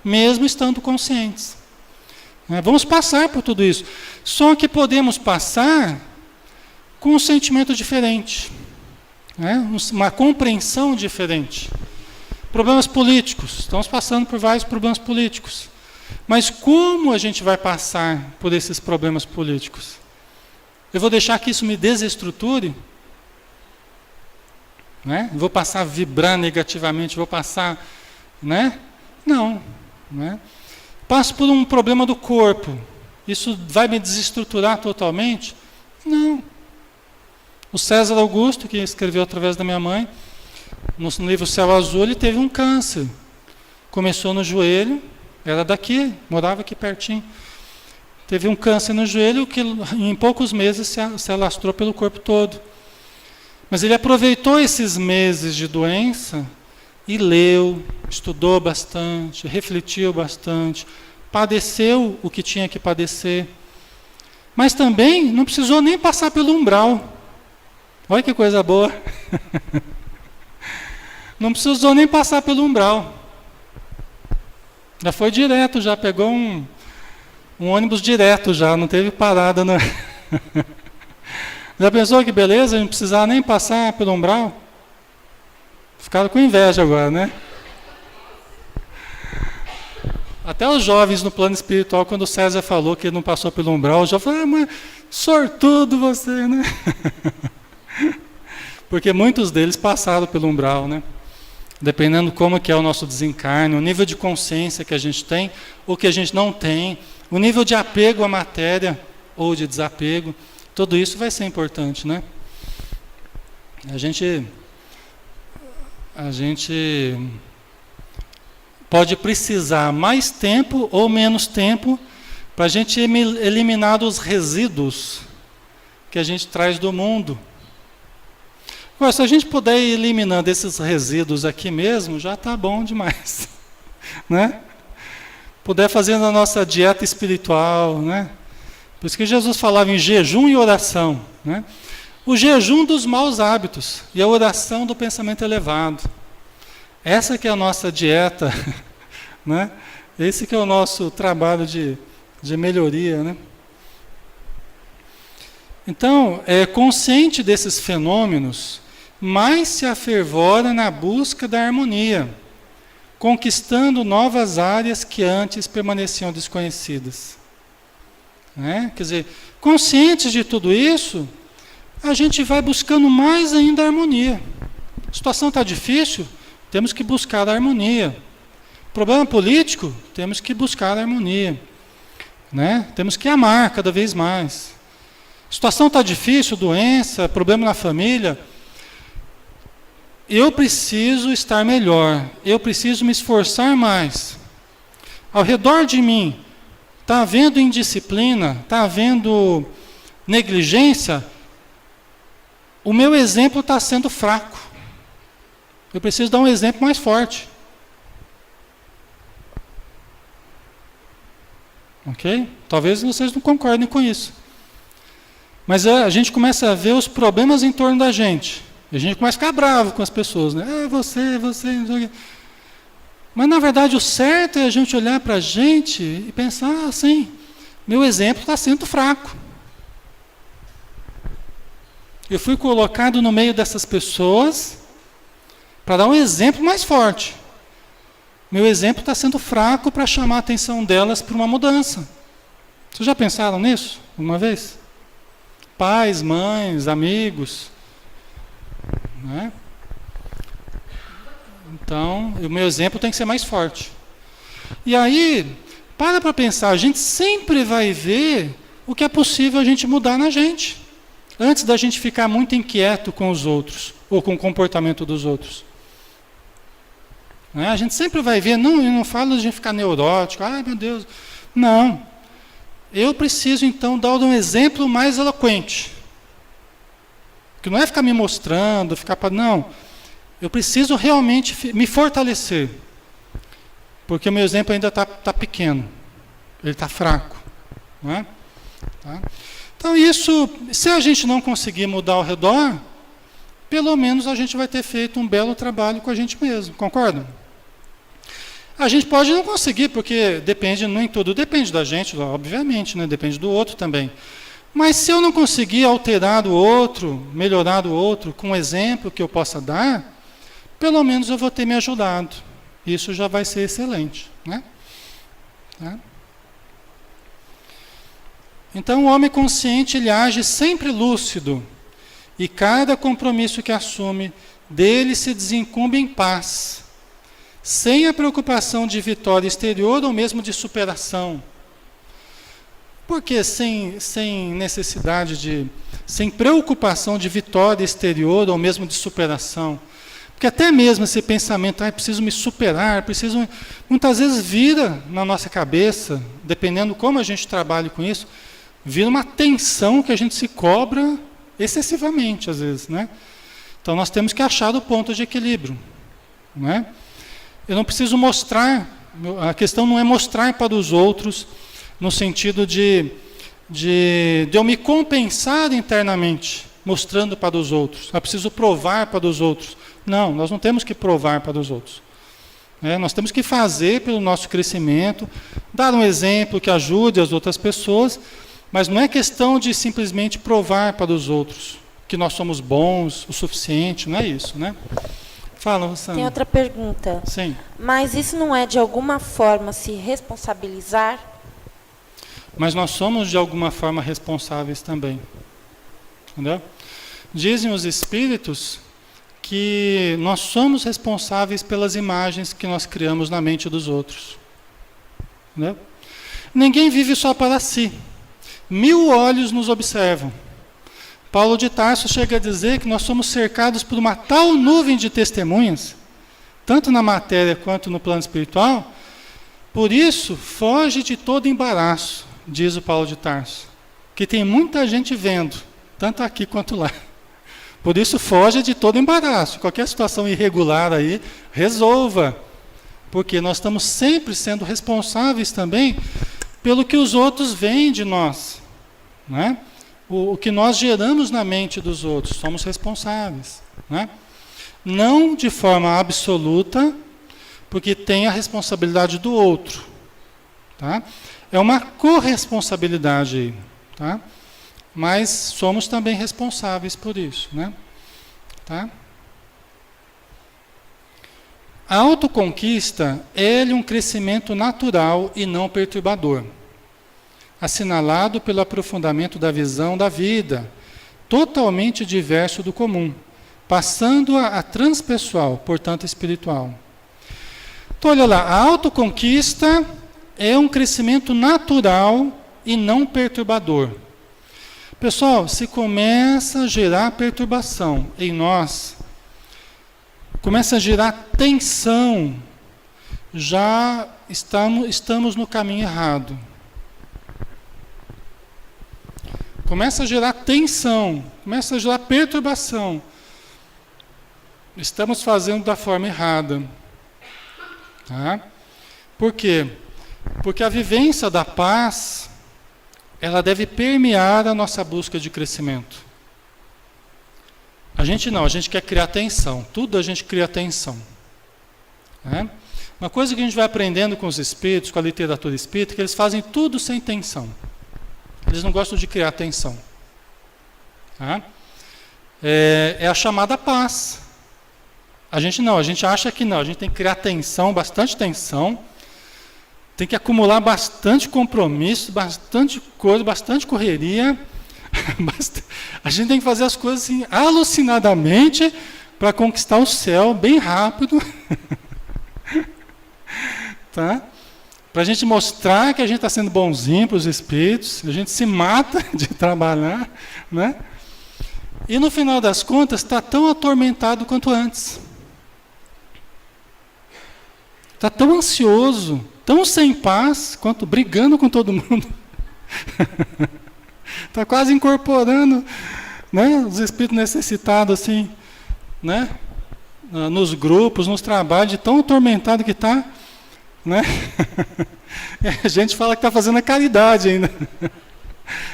mesmo estando conscientes. Vamos passar por tudo isso. Só que podemos passar com um sentimento diferente, uma compreensão diferente. Problemas políticos, estamos passando por vários problemas políticos. Mas como a gente vai passar por esses problemas políticos? Eu vou deixar que isso me desestruture? Vou passar a vibrar negativamente, vou passar... Não. Passo por um problema do corpo. Isso vai me desestruturar totalmente? Não. O César Augusto, que escreveu através da minha mãe, no livro Céu Azul, ele teve um câncer. Começou no joelho, era daqui, morava aqui pertinho. Teve um câncer no joelho que em poucos meses se alastrou pelo corpo todo. Mas ele aproveitou esses meses de doença e leu, estudou bastante, refletiu bastante, padeceu o que tinha que padecer. Mas também não precisou nem passar pelo umbral. Olha que coisa boa. Não precisou nem passar pelo umbral. Já foi direto, já pegou um ônibus direto já, não teve parada. Já pensou que beleza? Não precisava nem passar pelo umbral? Ficaram com inveja agora, Até os jovens no plano espiritual, quando o César falou que ele não passou pelo umbral, já falaram, mas sortudo você, Porque muitos deles passaram pelo umbral, dependendo como que é o nosso desencarne, o nível de consciência que a gente tem ou que a gente não tem, o nível de apego à matéria ou de desapego, tudo isso vai ser importante, né? A gente pode precisar mais tempo ou menos tempo para a gente eliminar os resíduos que a gente traz do mundo. Agora, se a gente puder ir eliminando esses resíduos aqui mesmo, já está bom demais, né? Puder fazer a nossa dieta espiritual, né? Por isso que Jesus falava em jejum e oração, né? O jejum dos maus hábitos e a oração do pensamento elevado. Essa que é a nossa dieta, né? Esse que é o nosso trabalho de melhoria, né? Então, consciente desses fenômenos, mais se afervora na busca da harmonia, conquistando novas áreas que antes permaneciam desconhecidas. Né? Quer dizer, conscientes de tudo isso, a gente vai buscando mais ainda a harmonia. A situação está difícil, temos que buscar a harmonia. Problema político, temos que buscar a harmonia. Né? Temos que amar cada vez mais. A situação está difícil, doença, problema na família. Eu preciso estar melhor, eu preciso me esforçar mais. Ao redor de mim, está havendo indisciplina, está havendo negligência, o meu exemplo está sendo fraco. Eu preciso dar um exemplo mais forte. Ok? Talvez vocês não concordem com isso. Mas a gente começa a ver os problemas em torno da gente. E a gente começa a ficar bravo com as pessoas, né? Você, não sei o quê. Mas na verdade o certo é a gente olhar para a gente e pensar assim, meu exemplo está sendo fraco. Eu fui colocado no meio dessas pessoas para dar um exemplo mais forte. Meu exemplo está sendo fraco para chamar a atenção delas para uma mudança. Vocês já pensaram nisso alguma vez? Pais, mães, amigos. Né? Então, o meu exemplo tem que ser mais forte. E aí, para pensar, a gente sempre vai ver o que é possível a gente mudar na gente, antes da gente ficar muito inquieto com os outros, ou com o comportamento dos outros. Né? A gente sempre vai ver, eu não falo de a gente ficar neurótico, ai meu Deus, não. Eu preciso então dar um exemplo mais eloquente. Que não é ficar me mostrando, não. Eu preciso realmente me fortalecer. Porque o meu exemplo ainda está pequeno. Ele está fraco. Não é? Tá? Então isso, se a gente não conseguir mudar ao redor, pelo menos a gente vai ter feito um belo trabalho com a gente mesmo. Concordam? A gente pode não conseguir, porque nem tudo depende da gente, obviamente, né? Depende do outro também. Mas se eu não conseguir alterar o outro, melhorar o outro, com um exemplo que eu possa dar, pelo menos eu vou ter me ajudado. Isso já vai ser excelente. Né? Tá? Então o homem consciente, ele age sempre lúcido, e cada compromisso que assume, dele se desincumbe em paz, sem a preocupação de vitória exterior ou mesmo de superação. Por que sem necessidade sem preocupação de vitória exterior ou mesmo de superação? Porque até mesmo esse pensamento, preciso me superar, muitas vezes vira na nossa cabeça, dependendo como a gente trabalha com isso, vira uma tensão que a gente se cobra excessivamente, às vezes, né? Então nós temos que achar o ponto de equilíbrio, né? Eu não preciso mostrar, a questão não é mostrar para os outros, no sentido de eu me compensar internamente, mostrando para os outros. Eu preciso provar para os outros. Não, nós não temos que provar para os outros. Nós temos que fazer pelo nosso crescimento, dar um exemplo que ajude as outras pessoas, mas não é questão de simplesmente provar para os outros que nós somos bons o suficiente, não é isso, né? Fala, Rossana. Tem outra pergunta. Sim. Mas isso não é de alguma forma se responsabilizar? Mas nós somos de alguma forma responsáveis também. Entendeu? Dizem os espíritos que nós somos responsáveis pelas imagens que nós criamos na mente dos outros. Né? Ninguém vive só para si. 1000 olhos nos observam. Paulo de Tarso chega a dizer que nós somos cercados por uma tal nuvem de testemunhas, tanto na matéria quanto no plano espiritual. Por isso, foge de todo embaraço, diz o Paulo de Tarso, que tem muita gente vendo, tanto aqui quanto lá. Por isso, foge de todo embaraço. Qualquer situação irregular aí, resolva. Porque nós estamos sempre sendo responsáveis também pelo que os outros veem de nós. Né? O que nós geramos na mente dos outros, somos responsáveis. Né? Não de forma absoluta, porque tem a responsabilidade do outro. Tá? É uma corresponsabilidade aí. Tá? Mas somos também responsáveis por isso. Né? Tá? A autoconquista é um crescimento natural e não perturbador, assinalado pelo aprofundamento da visão da vida, totalmente diverso do comum, passando a transpessoal, portanto espiritual. Então, olha lá, a autoconquista é um crescimento natural e não perturbador. Pessoal, se começa a gerar perturbação em nós, começa a gerar tensão, já estamos no caminho errado. Começa a gerar tensão, começa a gerar perturbação. Estamos fazendo da forma errada. Tá? Por quê? Porque a vivência da paz, ela deve permear a nossa busca de crescimento. A gente não, a gente quer criar tensão. Tudo a gente cria tensão. Né? Uma coisa que a gente vai aprendendo com os espíritos, com a literatura espírita, é que eles fazem tudo sem tensão. Eles não gostam de criar tensão. Tá? É a chamada paz. A gente não, a gente acha que não. A gente tem que criar tensão, bastante tensão. Tem que acumular bastante compromisso, bastante coisa, bastante correria. A gente tem que fazer as coisas assim, alucinadamente, para conquistar o céu bem rápido. Tá? Para a gente mostrar que a gente está sendo bonzinho para os espíritos, a gente se mata de trabalhar, né? E no final das contas está tão atormentado quanto antes. Está tão ansioso, tão sem paz, quanto brigando com todo mundo. Está quase incorporando, né, os espíritos necessitados assim, né, nos grupos, nos trabalhos, de tão atormentado que está. Né? A gente fala que está fazendo a caridade ainda.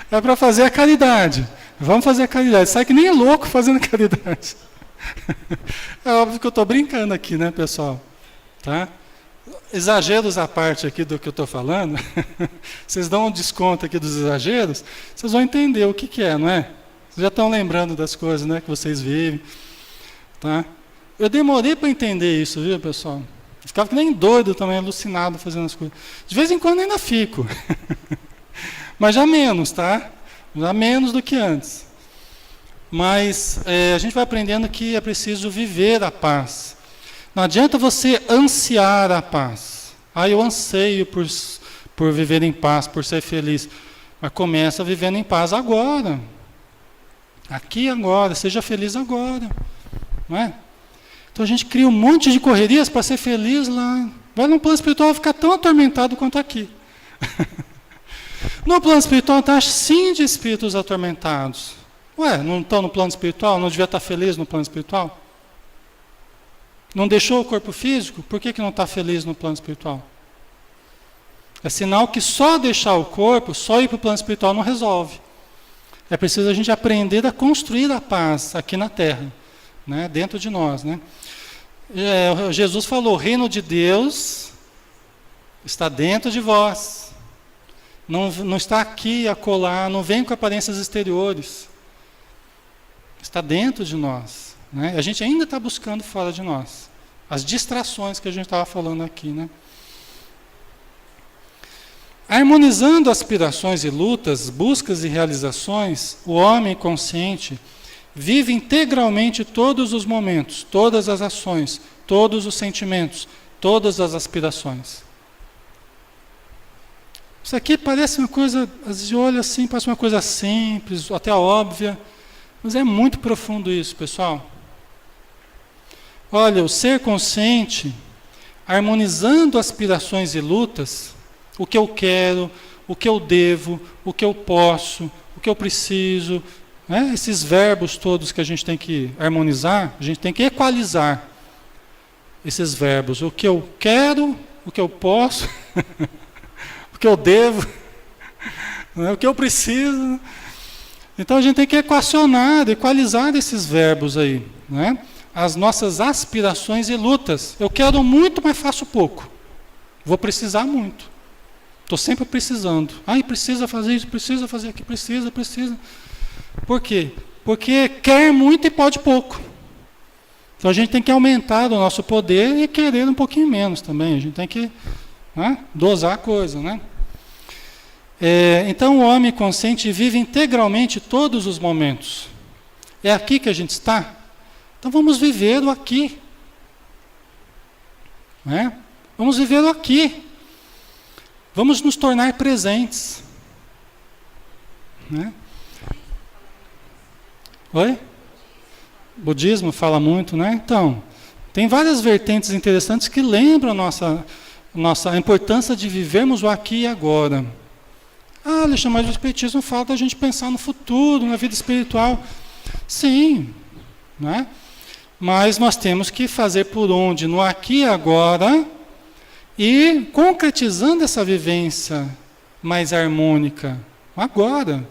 É para fazer a caridade. Vamos fazer a caridade. Sai que nem é louco fazendo a caridade. É óbvio que eu estou brincando aqui, né, pessoal? Tá? Exageros à parte aqui do que eu estou falando. Vocês dão um desconto aqui dos exageros, vocês vão entender o que é, não é? Vocês já estão lembrando das coisas, né, que vocês vivem. Tá? Eu demorei para entender isso, viu, pessoal? Eu ficava que nem doido também, alucinado fazendo as coisas. De vez em quando ainda fico. Mas já menos, tá? Já menos do que antes. Mas a gente vai aprendendo que é preciso viver a paz. Não adianta você ansiar a paz. Eu anseio por viver em paz, por ser feliz. Mas começa vivendo em paz agora. Aqui agora, seja feliz agora. Não é? Então a gente cria um monte de correrias para ser feliz lá. Vai no plano espiritual ficar tão atormentado quanto aqui. No plano espiritual está sim de espíritos atormentados. Ué, não estão no plano espiritual? Não devia estar feliz no plano espiritual? Não deixou o corpo físico? Por que não está feliz no plano espiritual? É sinal que só deixar o corpo, só ir para o plano espiritual não resolve. É preciso a gente aprender a construir a paz aqui na Terra. Né, dentro de nós, né? Jesus falou: o reino de Deus está dentro de vós, não está aqui acolá, não vem com aparências exteriores, está dentro de nós, né? A gente ainda está buscando fora de nós as distrações que a gente estava falando aqui, né? Harmonizando aspirações e lutas, buscas e realizações, o homem consciente vive integralmente todos os momentos, todas as ações, todos os sentimentos, todas as aspirações. Isso aqui parece uma coisa, às vezes olha assim, parece uma coisa simples, até óbvia, mas é muito profundo isso, pessoal. Olha, o ser consciente, harmonizando aspirações e lutas, o que eu quero, o que eu devo, o que eu posso, o que eu preciso, né? Esses verbos todos que a gente tem que harmonizar, a gente tem que equalizar esses verbos. O que eu quero, o que eu posso, o que eu devo, né? O que eu preciso. Então a gente tem que equacionar, equalizar esses verbos aí, né? As nossas aspirações e lutas. Eu quero muito, mas faço pouco. Vou precisar muito. Estou sempre precisando. Ai, precisa fazer isso, precisa fazer aquilo, precisa. Por quê? Porque quer muito e pode pouco. Então a gente tem que aumentar o nosso poder e querer um pouquinho menos também. A gente tem que, né, dosar a coisa, né? Então o homem consciente vive integralmente todos os momentos. É aqui que a gente está? Então vamos viver o aqui. Né? Vamos viver o aqui. Vamos nos tornar presentes. Né? Oi? O budismo fala muito, né? Então, tem várias vertentes interessantes que lembram a importância de vivermos o aqui e agora. Ah, Alexandre, mas o Espiritismo fala da gente pensar no futuro, na vida espiritual. Sim, né? Mas nós temos que fazer por onde? No aqui e agora, e concretizando essa vivência mais harmônica, agora.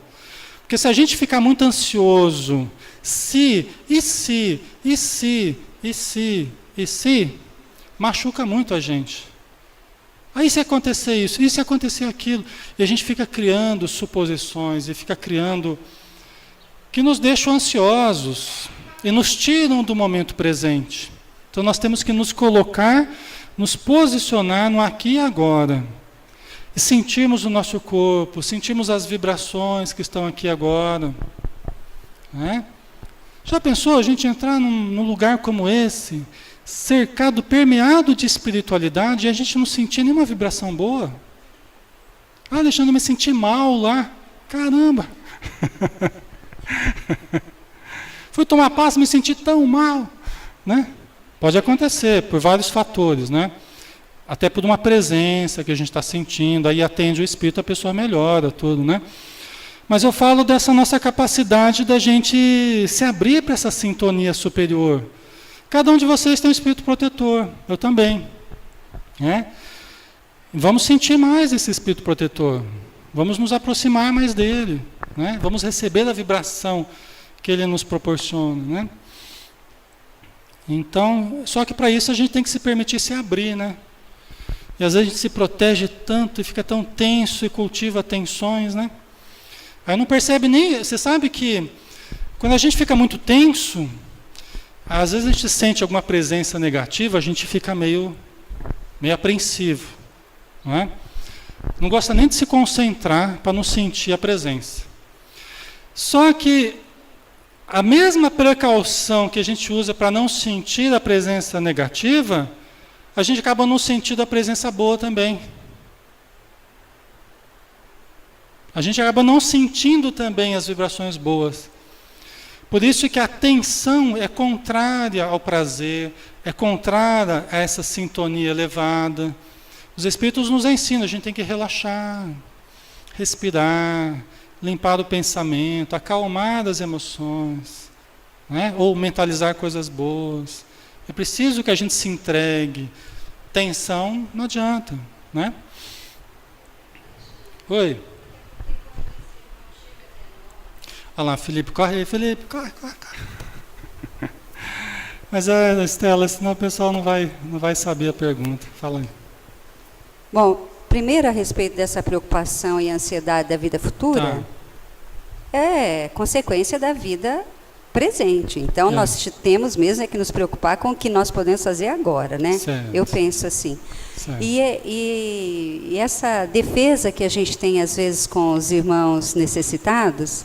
Porque se a gente ficar muito ansioso, se, machuca muito a gente. Aí se acontecer isso, e se acontecer aquilo, e a gente fica criando suposições, e fica criando, que nos deixam ansiosos, e nos tiram do momento presente. Então nós temos que nos colocar, nos posicionar no aqui e agora. E sentirmos o nosso corpo, sentirmos as vibrações que estão aqui agora. Né? Já pensou a gente entrar num lugar como esse, cercado, permeado de espiritualidade, e a gente não sentir nenhuma vibração boa? Ah, Alexandre, eu me senti mal lá. Caramba! Fui tomar passe, me senti tão mal. Né? Pode acontecer, por vários fatores, né? Até por uma presença que a gente está sentindo, aí atende o espírito, a pessoa melhora, tudo, né? Mas eu falo dessa nossa capacidade da gente se abrir para essa sintonia superior. Cada um de vocês tem um espírito protetor, eu também. Né? Vamos sentir mais esse espírito protetor, vamos nos aproximar mais dele, né? Vamos receber a vibração que ele nos proporciona, né? Então, só que para isso a gente tem que se permitir se abrir, né? E às vezes a gente se protege tanto e fica tão tenso e cultiva tensões, né? Aí não percebe nem... Você sabe que quando a gente fica muito tenso, às vezes a gente sente alguma presença negativa, a gente fica meio apreensivo, não é? Não gosta nem de se concentrar para não sentir a presença. Só que a mesma precaução que a gente usa para não sentir a presença negativa, a gente acaba não sentindo a presença boa também. A gente acaba não sentindo também as vibrações boas. Por isso que a tensão é contrária ao prazer, é contrária a essa sintonia elevada. Os Espíritos nos ensinam, a gente tem que relaxar, respirar, limpar o pensamento, acalmar as emoções, né? Ou mentalizar coisas boas. É preciso que a gente se entregue. Tensão não adianta, né? Oi. Olha lá, Felipe, corre aí, Felipe, corre. Mas Estela, senão o pessoal não vai saber a pergunta. Fala aí. Bom, primeiro a respeito dessa preocupação e ansiedade da vida futura, é consequência da vida presente. Então, nós temos mesmo que nos preocupar com o que nós podemos fazer agora, né? Certo. Eu penso assim. E essa defesa que a gente tem, às vezes, com os irmãos necessitados,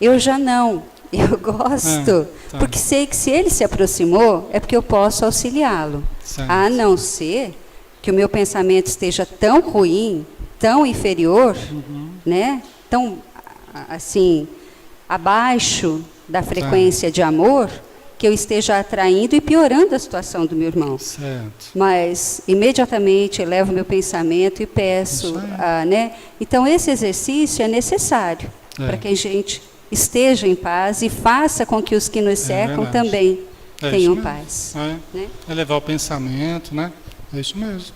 eu já não. Eu gosto, tá. porque sei que se ele se aproximou, é porque eu posso auxiliá-lo. Certo. A não ser que o meu pensamento esteja tão ruim, tão inferior, né? Tão, assim, abaixo da frequência de amor, que eu esteja atraindo e piorando a situação do meu irmão. Certo. Mas, imediatamente, elevo meu pensamento e peço, Isso aí. né? Então, esse exercício é necessário para que a gente esteja em paz e faça com que os que nos cercam verdade. também É tenham isso mesmo. paz. É. Né? Elevar o pensamento, né? É isso mesmo.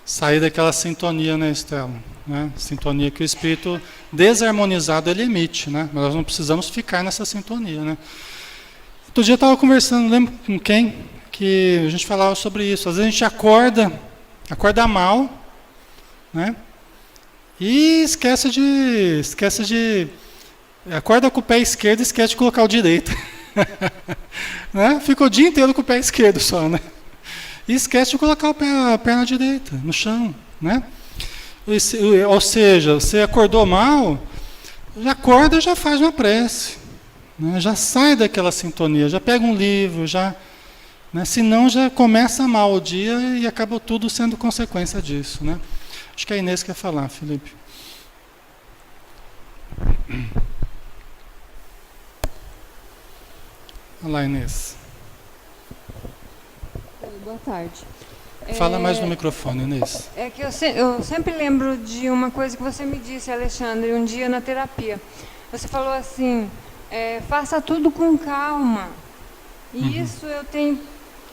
Sair daquela sintonia, né, Estela? Né? Sintonia que o espírito desarmonizado ele emite, né? Mas nós não precisamos ficar nessa sintonia, né? Outro dia eu estava conversando, não lembro com quem, que a gente falava sobre isso. Às vezes a gente acorda mal, né? E esquece de acorda com o pé esquerdo e esquece de colocar o direito. Né? Fica o dia inteiro com o pé esquerdo só, né? E esquece de colocar a perna direita no chão, né? Ou seja, você acordou mal, já acorda e já faz uma prece. Né? Já sai daquela sintonia, já pega um livro, né? Senão já começa mal o dia e acaba tudo sendo consequência disso. Né? Acho que a Inês quer falar, Felipe. Olá, Inês. Boa tarde. Fala mais no microfone, Inês. É que eu sempre lembro de uma coisa que você me disse, Alexandre, um dia na terapia. Você falou assim, faça tudo com calma. E isso eu tenho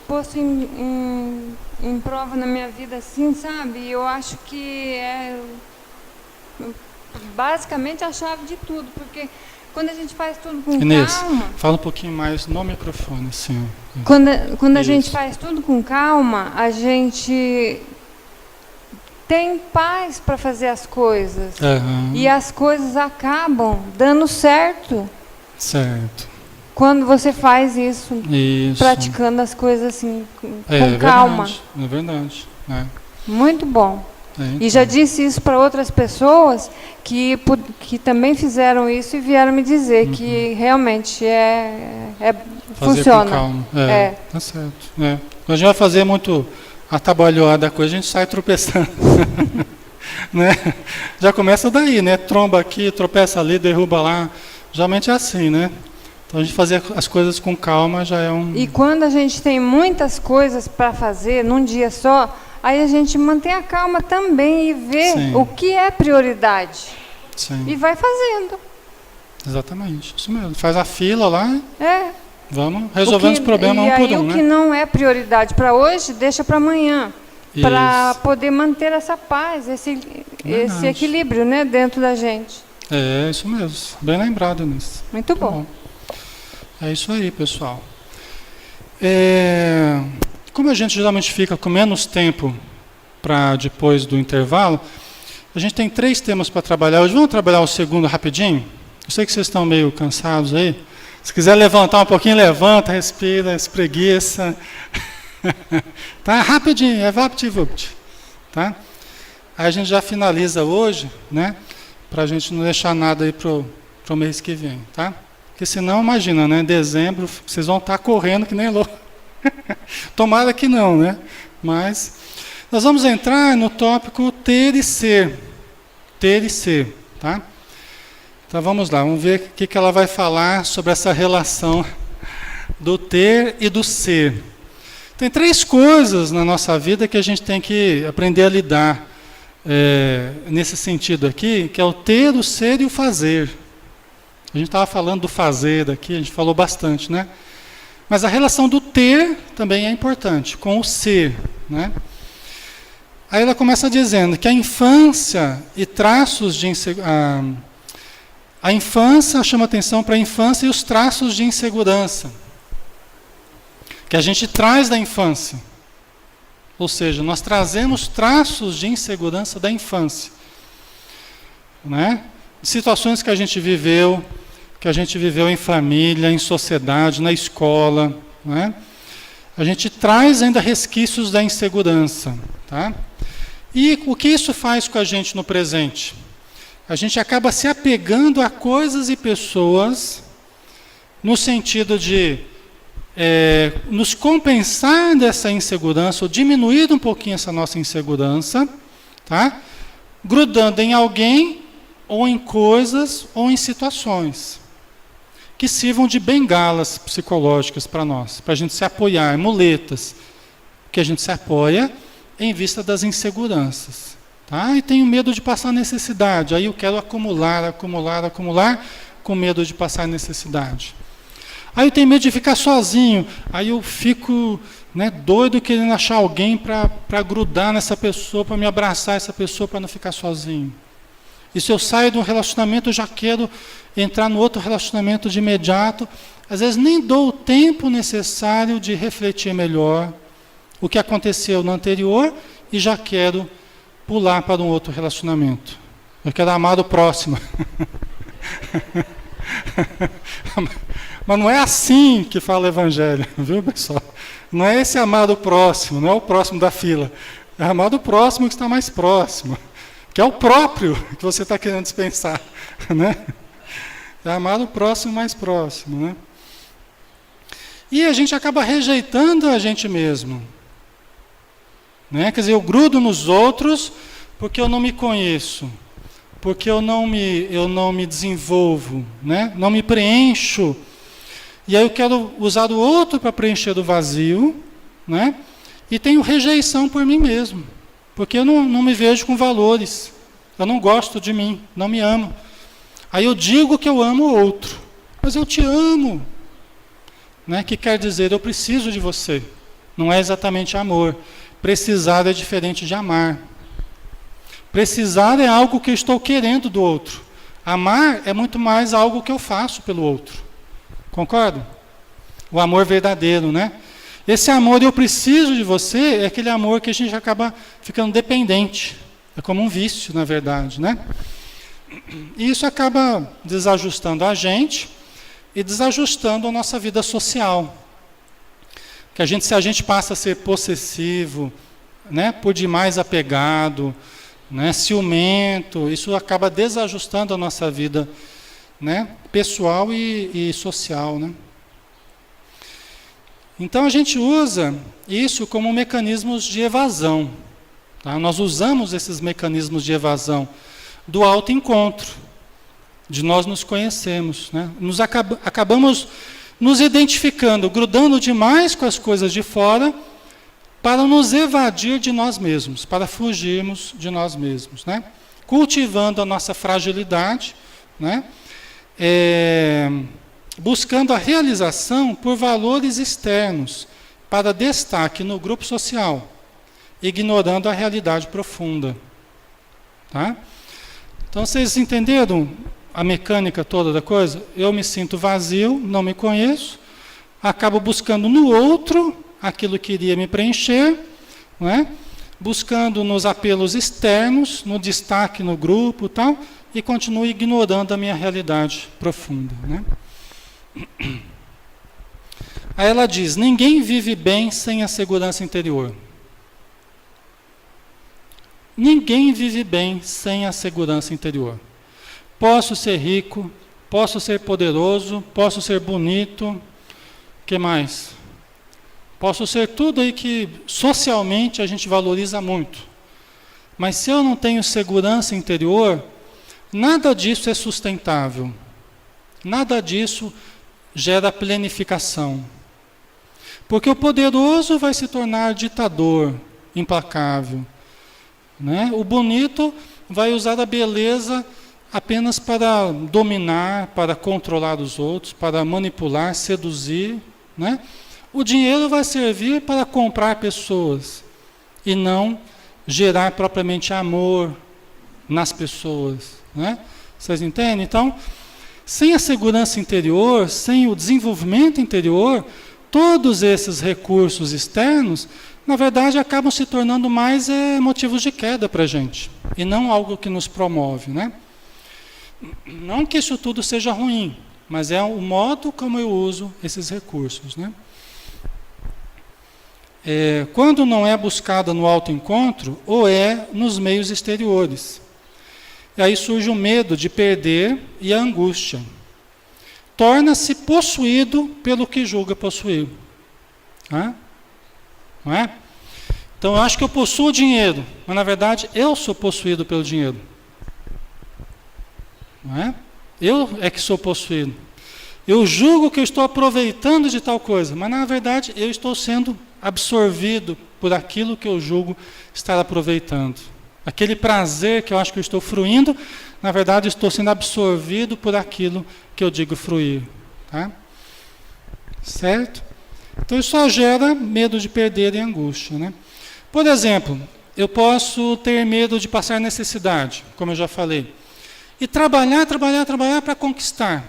posto em prova na minha vida, assim, sabe? Eu acho que é basicamente a chave de tudo, porque quando a gente faz tudo com Inês, calma... fala um pouquinho mais no microfone, sim. Quando a Isso. gente faz tudo com calma, a gente tem paz para fazer as coisas. E as coisas acabam dando certo. Certo. Quando você faz isso, Isso. praticando as coisas assim, com É calma. verdade, é verdade. É. Muito bom. Então. E já disse isso para outras pessoas que também fizeram isso e vieram me dizer que realmente Fazer funciona. com calma. Tá certo. Quando a gente vai fazer muito atabalhoada a coisa, a gente sai tropeçando. Né? Já começa daí, né? Tromba aqui, tropeça ali, derruba lá. Geralmente é assim, né? Então a gente fazer as coisas com calma já é um... E quando a gente tem muitas coisas para fazer num dia só, aí a gente mantém a calma também e vê Sim. o que é prioridade. Sim. E vai fazendo. Exatamente, isso mesmo. Faz a fila lá, vamos resolvendo os problemas um por um, E aí o que né? não é prioridade para hoje, deixa para amanhã. Para poder manter essa paz, esse equilíbrio, né, dentro da gente. É, isso mesmo. Bem lembrado nisso. Muito bom. É isso aí, pessoal. Como a gente geralmente fica com menos tempo para depois do intervalo, a gente tem 3 temas para trabalhar. Hoje vamos trabalhar o segundo rapidinho? Eu sei que vocês estão meio cansados aí. Se quiser levantar um pouquinho, levanta, respira, espreguiça. Tá? Rapidinho, é vapt-vupt. Tá? Aí a gente já finaliza hoje, né? Para a gente não deixar nada aí pro mês que vem, tá? Porque senão, imagina, né? Em dezembro, vocês vão estar correndo que nem louco. Tomara que não, né? Mas nós vamos entrar no tópico ter e ser. Ter e ser, tá? Então vamos lá, vamos ver o que ela vai falar sobre essa relação do ter e do ser. Tem 3 coisas na nossa vida que a gente tem que aprender a lidar nesse sentido aqui, que é o ter, o ser e o fazer. A gente estava falando do fazer aqui, a gente falou bastante, né? Mas a relação do ter também é importante, com o ser, né? Aí ela começa dizendo que a infância e traços de insegurança... A infância, chama atenção para a infância e os traços de insegurança que a gente traz da infância. Ou seja, nós trazemos traços de insegurança da infância. Né? Situações que a gente viveu em família, em sociedade, na escola. Né? A gente traz ainda resquícios da insegurança. Tá? E o que isso faz com a gente no presente? A gente acaba se apegando a coisas e pessoas no sentido de nos compensar dessa insegurança, ou diminuir um pouquinho essa nossa insegurança, tá? Grudando em alguém, ou em coisas, ou em situações, que sirvam de bengalas psicológicas para nós, para a gente se apoiar, muletas, que a gente se apoia em vista das inseguranças. Tá? E tenho medo de passar necessidade, aí eu quero acumular, com medo de passar necessidade. Aí eu tenho medo de ficar sozinho, aí eu fico, né, doido querendo achar alguém para grudar nessa pessoa, para me abraçar essa pessoa, para não ficar sozinho. E se eu saio de um relacionamento, eu já quero entrar no outro relacionamento de imediato. Às vezes nem dou o tempo necessário de refletir melhor o que aconteceu no anterior e já quero pular para um outro relacionamento. Eu quero amar o próximo. Mas não é assim que fala o Evangelho, viu, pessoal? Não é esse amar o próximo, não é o próximo da fila. É amar o próximo que está mais próximo, que é o próprio que você está querendo dispensar, né? É amar o próximo mais próximo, né? E a gente acaba rejeitando a gente mesmo, né? Quer dizer, eu grudo nos outros porque eu não me conheço, porque eu não me desenvolvo, né? Não me preencho. E aí eu quero usar o outro para preencher o vazio, né? E tenho rejeição por mim mesmo, porque eu não me vejo com valores, eu não gosto de mim, não me amo. Aí eu digo que eu amo o outro, mas eu te amo, né? Que quer dizer, eu preciso de você. Não é exatamente amor. Precisar é diferente de amar. Precisar é algo que eu estou querendo do outro. Amar é muito mais algo que eu faço pelo outro. Concorda? O amor verdadeiro, né? Esse amor, eu preciso de você, é aquele amor que a gente acaba ficando dependente. É como um vício, na verdade, né? E isso acaba desajustando a gente e desajustando a nossa vida social. Que se a gente passa a ser possessivo, né, por demais apegado, né, ciumento, isso acaba desajustando a nossa vida, né, pessoal e social, né? Então a gente usa isso como mecanismos de evasão. Tá? Nós usamos esses mecanismos de evasão do autoencontro, de nós nos conhecermos, né? Acabamos nos identificando, grudando demais com as coisas de fora, para nos evadir de nós mesmos, para fugirmos de nós mesmos, né? Cultivando a nossa fragilidade, né? Buscando a realização por valores externos, para destaque no grupo social, ignorando a realidade profunda. Tá? Então, vocês entenderam a mecânica toda da coisa? Eu me sinto vazio, não me conheço, acabo buscando no outro aquilo que iria me preencher, não é? Buscando nos apelos externos, no destaque no grupo e tal, e continuo ignorando a minha realidade profunda, né? Aí ela diz, ninguém vive bem sem a segurança interior. Ninguém vive bem sem a segurança interior. Posso ser rico, posso ser poderoso, posso ser bonito, o que mais? Posso ser tudo aí que socialmente a gente valoriza muito. Mas se eu não tenho segurança interior, nada disso é sustentável. Nada disso gera plenificação. Porque o poderoso vai se tornar ditador, implacável, né? O bonito vai usar a beleza apenas para dominar, para controlar os outros, para manipular, seduzir, né? O dinheiro vai servir para comprar pessoas e não gerar propriamente amor nas pessoas, né? Vocês entendem? Então, sem a segurança interior, sem o desenvolvimento interior, todos esses recursos externos, na verdade, acabam se tornando mais motivos de queda para a gente, e não algo que nos promove, né? Não que isso tudo seja ruim, mas é o modo como eu uso esses recursos, né? Quando não é buscada no autoencontro, ou é nos meios exteriores. E aí surge o medo de perder e a angústia. torna-se possuído pelo que julga possuir. Não é? Então eu acho que eu possuo dinheiro, mas na verdade eu sou possuído pelo dinheiro. Não é? Eu é que sou possuído. Eu julgo que eu estou aproveitando de tal coisa, mas na verdade eu estou sendo absorvido por aquilo que eu julgo estar aproveitando. Aquele prazer que eu acho que eu estou fruindo, na verdade eu estou sendo absorvido por aquilo que eu digo fruir. Tá? Certo? Então isso só gera medo de perder e angústia. Né? Por exemplo, eu posso ter medo de passar necessidade, como eu já falei. E trabalhar para conquistar.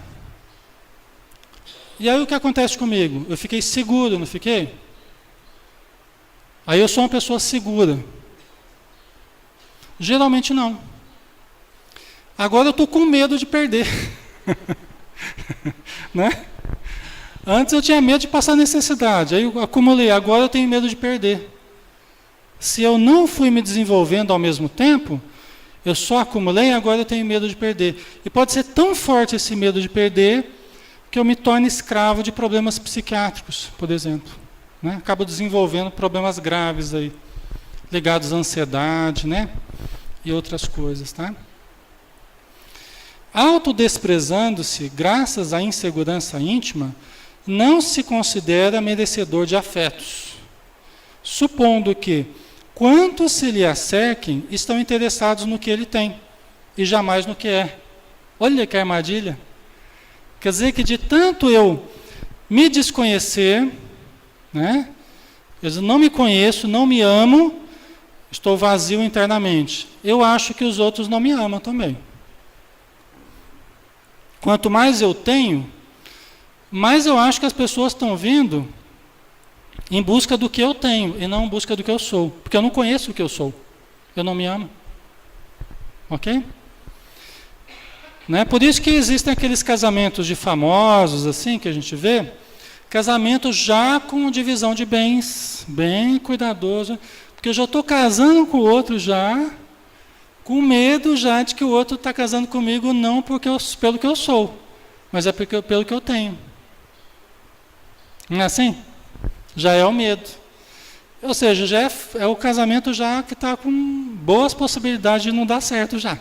E aí o que acontece comigo? Eu fiquei seguro, não fiquei? Aí eu sou uma pessoa segura. Geralmente não. Agora eu estou com medo de perder. Né? Antes eu tinha medo de passar necessidade, aí eu acumulei, agora eu tenho medo de perder. Se eu não fui me desenvolvendo ao mesmo tempo, eu só acumulei, agora eu tenho medo de perder. E pode ser tão forte esse medo de perder, que eu me torne escravo de problemas psiquiátricos, por exemplo. Né? Acabo desenvolvendo problemas graves aí, ligados à ansiedade, né? E outras coisas, tá? Autodesprezando-se, graças à insegurança íntima, não se considera merecedor de afetos, supondo que, quantos se lhe acerquem, estão interessados no que ele tem, e jamais no que é. Olha que armadilha. Quer dizer que de tanto eu me desconhecer, né? Eu não me conheço, não me amo, estou vazio internamente. Eu acho que os outros não me amam também. Quanto mais eu tenho, mais eu acho que as pessoas estão vindo em busca do que eu tenho e não em busca do que eu sou. Porque eu não conheço o que eu sou. Eu não me amo. Ok? Né? Por isso que existem aqueles casamentos de famosos, assim, que a gente vê, casamento já com divisão de bens, bem cuidadoso, porque eu já estou casando com o outro já, com medo já de que o outro está casando comigo não pelo que eu sou, mas é pelo que eu tenho. Não é assim? Já é o medo. Ou seja, já é o casamento já que está com boas possibilidades de não dar certo já.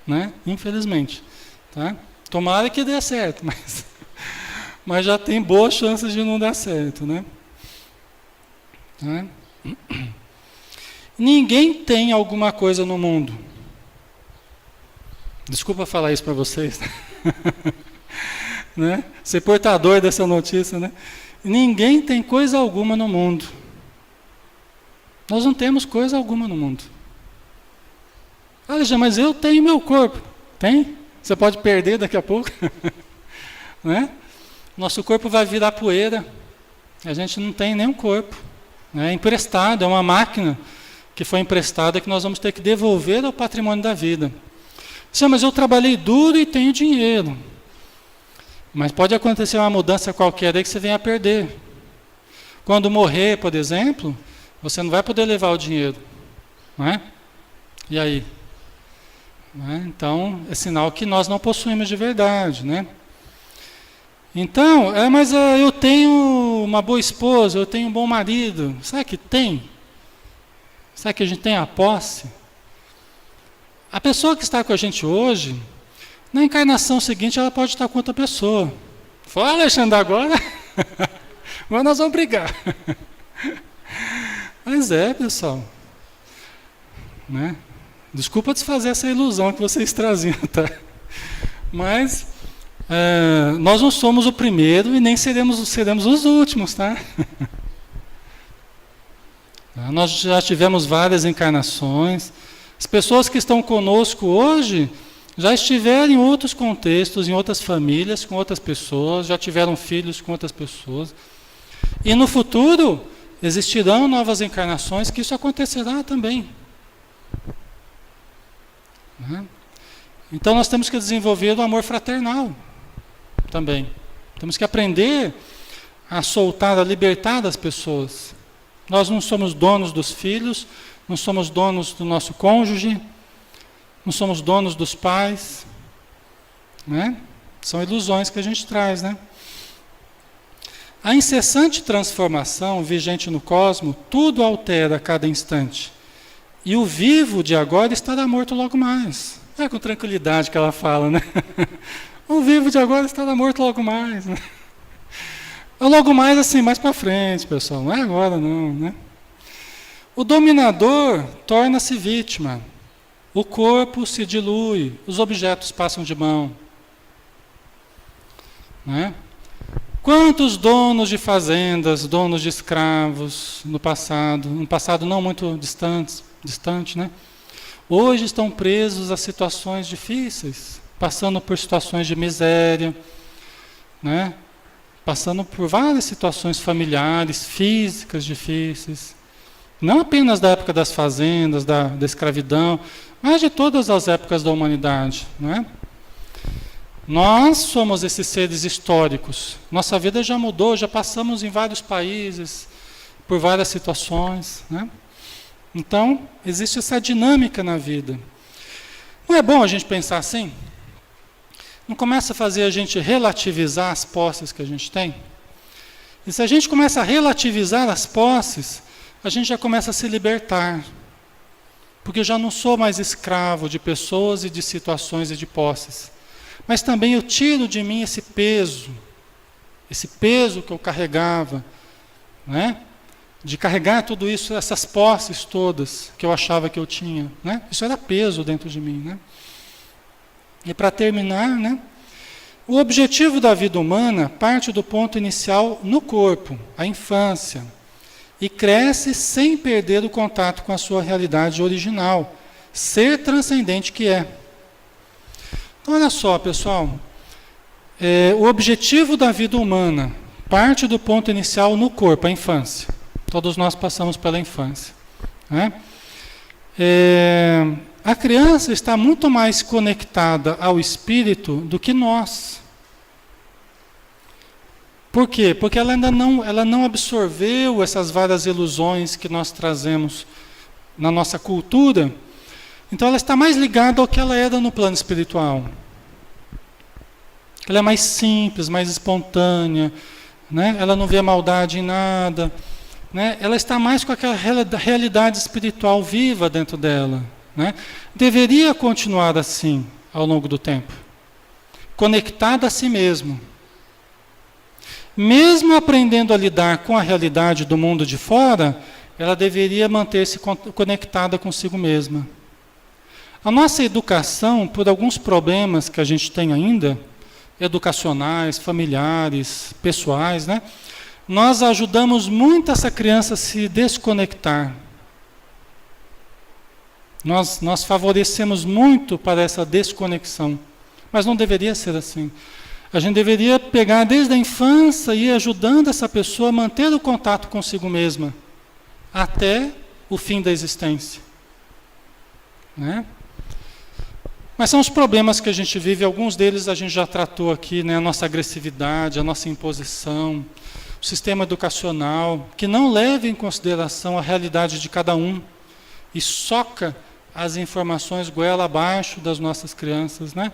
Né? Infelizmente. Tá? Tomara que dê certo, mas já tem boas chances de não dar certo. Né? Tá? Ninguém tem alguma coisa no mundo. Desculpa falar isso para vocês. Né? Ser portador dessa notícia, né? Ninguém tem coisa alguma no mundo. Nós não temos coisa alguma no mundo. Alexandre, mas eu tenho meu corpo. Tem? Você pode perder daqui a pouco. Né? Nosso corpo vai virar poeira. A gente não tem nenhum corpo. É emprestado, é uma máquina que foi emprestada que nós vamos ter que devolver ao patrimônio da vida. Sim, mas eu trabalhei duro e tenho dinheiro. Mas pode acontecer uma mudança qualquer aí que você venha a perder. Quando morrer, por exemplo, você não vai poder levar o dinheiro. Não é? E aí? Né? Então, é sinal que nós não possuímos de verdade. Né? Então, mas eu tenho uma boa esposa, eu tenho um bom marido. Será que tem? Será que a gente tem a posse? A pessoa que está com a gente hoje, na encarnação seguinte, ela pode estar com outra pessoa. Fala, Alexandre, agora? Agora nós vamos brigar. Mas pessoal. Né? Desculpa desfazer essa ilusão que vocês traziam, tá? Mas nós não somos o primeiro e nem seremos os últimos, tá? Nós já tivemos várias encarnações. As pessoas que estão conosco hoje já estiveram em outros contextos, em outras famílias, com outras pessoas, já tiveram filhos com outras pessoas. E no futuro existirão novas encarnações que isso acontecerá também. Então nós temos que desenvolver o amor fraternal também. Temos que aprender a soltar, a libertar das pessoas. Nós não somos donos dos filhos, não somos donos do nosso cônjuge, não somos donos dos pais. Né? São ilusões que a gente traz, né? A incessante transformação vigente no cosmos, tudo altera a cada instante. E o vivo de agora estará morto logo mais. É com tranquilidade que ela fala, né? O vivo de agora estará morto logo mais. Né? Logo mais assim, mais para frente, pessoal. Não é agora não, né? O dominador torna-se vítima. O corpo se dilui, os objetos passam de mão. Né? Quantos donos de fazendas, donos de escravos no passado não muito distante, né? Hoje estão presos a situações difíceis, passando por situações de miséria, né? Passando por várias situações familiares, físicas difíceis. Não apenas da época das fazendas, da escravidão, mas de todas as épocas da humanidade, né? Nós somos esses seres históricos. Nossa vida já mudou, já passamos em vários países, por várias situações, né? Então, existe essa dinâmica na vida. Não é bom a gente pensar assim? Não começa a fazer a gente relativizar as posses que a gente tem? E se a gente começa a relativizar as posses, a gente já começa a se libertar. Porque eu já não sou mais escravo de pessoas e de situações e de posses. Mas também eu tiro de mim esse peso que eu carregava, né? De carregar tudo isso, essas posses todas que eu achava que eu tinha, né? Isso era peso dentro de mim, né? E para terminar, né? O objetivo da vida humana parte do ponto inicial no corpo, a infância, e cresce sem perder o contato com a sua realidade original, ser transcendente que é. Então, olha só, pessoal, o objetivo da vida humana parte do ponto inicial no corpo, a infância. Todos nós passamos pela infância. Né? A criança está muito mais conectada ao espírito do que nós. Por quê? Porque ela ainda não absorveu essas várias ilusões que nós trazemos na nossa cultura. Então ela está mais ligada ao que ela era no plano espiritual. Ela é mais simples, mais espontânea, né? Ela não vê maldade em nada, né? Ela está mais com aquela realidade espiritual viva dentro dela, né? Deveria continuar assim ao longo do tempo, conectada a si mesmo. Mesmo aprendendo a lidar com a realidade do mundo de fora, ela deveria manter-se conectada consigo mesma. A nossa educação, por alguns problemas que a gente tem ainda, educacionais, familiares, pessoais, né? Nós ajudamos muito essa criança a se desconectar. Nós favorecemos muito para essa desconexão. Mas não deveria ser assim. A gente deveria pegar desde a infância e ir ajudando essa pessoa a manter o contato consigo mesma até o fim da existência. Né? Mas são os problemas que a gente vive, alguns deles a gente já tratou aqui, né? A nossa agressividade, a nossa imposição, o sistema educacional, que não leva em consideração a realidade de cada um e soca as informações goela abaixo das nossas crianças, né?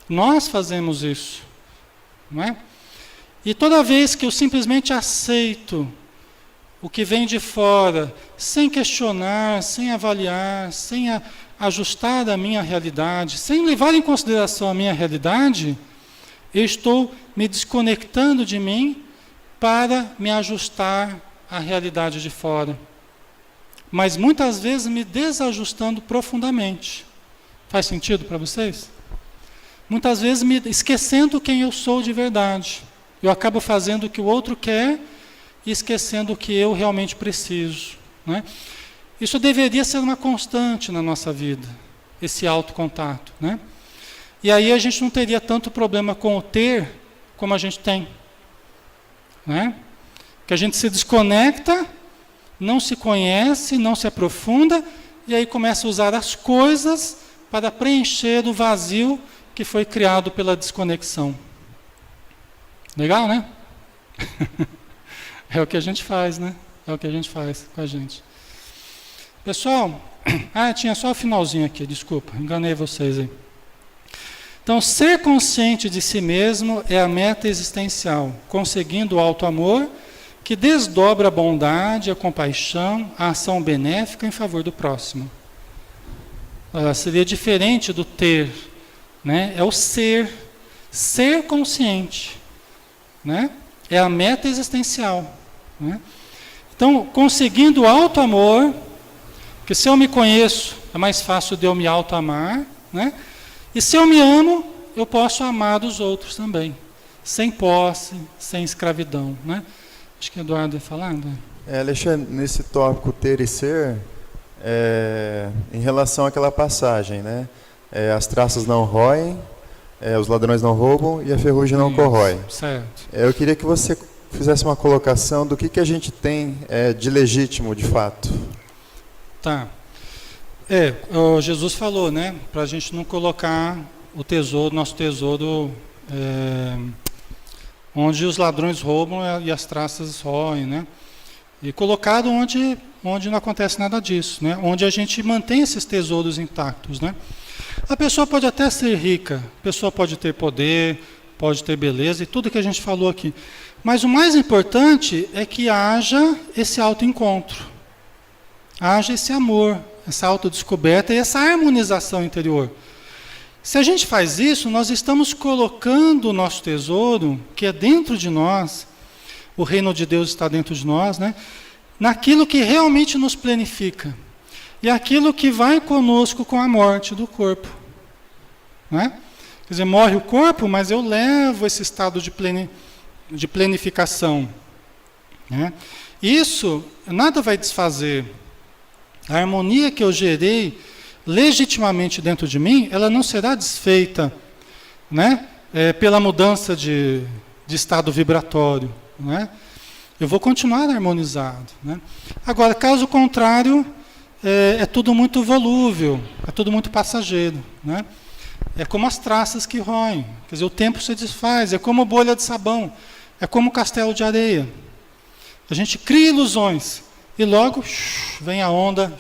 Nós fazemos isso, não é? E toda vez que eu simplesmente aceito o que vem de fora, sem questionar, sem avaliar, sem ajustar a minha realidade, sem levar em consideração a minha realidade, eu estou me desconectando de mim para me ajustar à realidade de fora. Mas muitas vezes me desajustando profundamente. Faz sentido para vocês? Muitas vezes me esquecendo quem eu sou de verdade. Eu acabo fazendo o que o outro quer e esquecendo o que eu realmente preciso, né? Isso deveria ser uma constante na nossa vida, esse autocontato, né? E aí a gente não teria tanto problema com o ter como a gente tem, né? Que a gente se desconecta, não se conhece, não se aprofunda, e aí começa a usar as coisas para preencher o vazio que foi criado pela desconexão. Legal, né? É o que a gente faz, né? É o que a gente faz com a gente. Pessoal, tinha só o finalzinho aqui, desculpa, enganei vocês aí. Então, ser consciente de si mesmo é a meta existencial, conseguindo o auto-amor que desdobra a bondade, a compaixão, a ação benéfica em favor do próximo. Seria diferente do ter, né? É o ser consciente, né? É a meta existencial, né? Então, conseguindo o auto-amor, porque se eu me conheço, é mais fácil de eu me auto-amar, né? E se eu me amo, eu posso amar os outros também, sem posse, sem escravidão, né? Acho que o Eduardo ia falar, né? Alexandre, nesse tópico ter e ser, em relação àquela passagem, né? As traças não roem, os ladrões não roubam e a ferrugem não corrói. Certo. Eu queria que você fizesse uma colocação do que a gente tem de legítimo, de fato. Tá. Jesus falou, né? Para a gente não colocar o tesouro, nosso tesouro, onde os ladrões roubam e as traças roem, né? E colocado onde não acontece nada disso, né? Onde a gente mantém esses tesouros intactos, né? A pessoa pode até ser rica, a pessoa pode ter poder, pode ter beleza e tudo que a gente falou aqui. Mas o mais importante é que haja esse autoencontro, haja esse amor, essa autodescoberta e essa harmonização interior. Se a gente faz isso, nós estamos colocando o nosso tesouro, que é dentro de nós, o reino de Deus está dentro de nós, né? Naquilo que realmente nos planifica. E aquilo que vai conosco com a morte do corpo. Né? Quer dizer, morre o corpo, mas eu levo esse estado de planificação. Né? Isso, nada vai desfazer. A harmonia que eu gerei legitimamente dentro de mim, ela não será desfeita, né? Pela mudança de estado vibratório. Né? Eu vou continuar harmonizado. Né? Agora, caso contrário, é tudo muito volúvel, é tudo muito passageiro. Né? É como as traças que roem, quer dizer, o tempo se desfaz, é como bolha de sabão, é como castelo de areia. A gente cria ilusões e logo vem a onda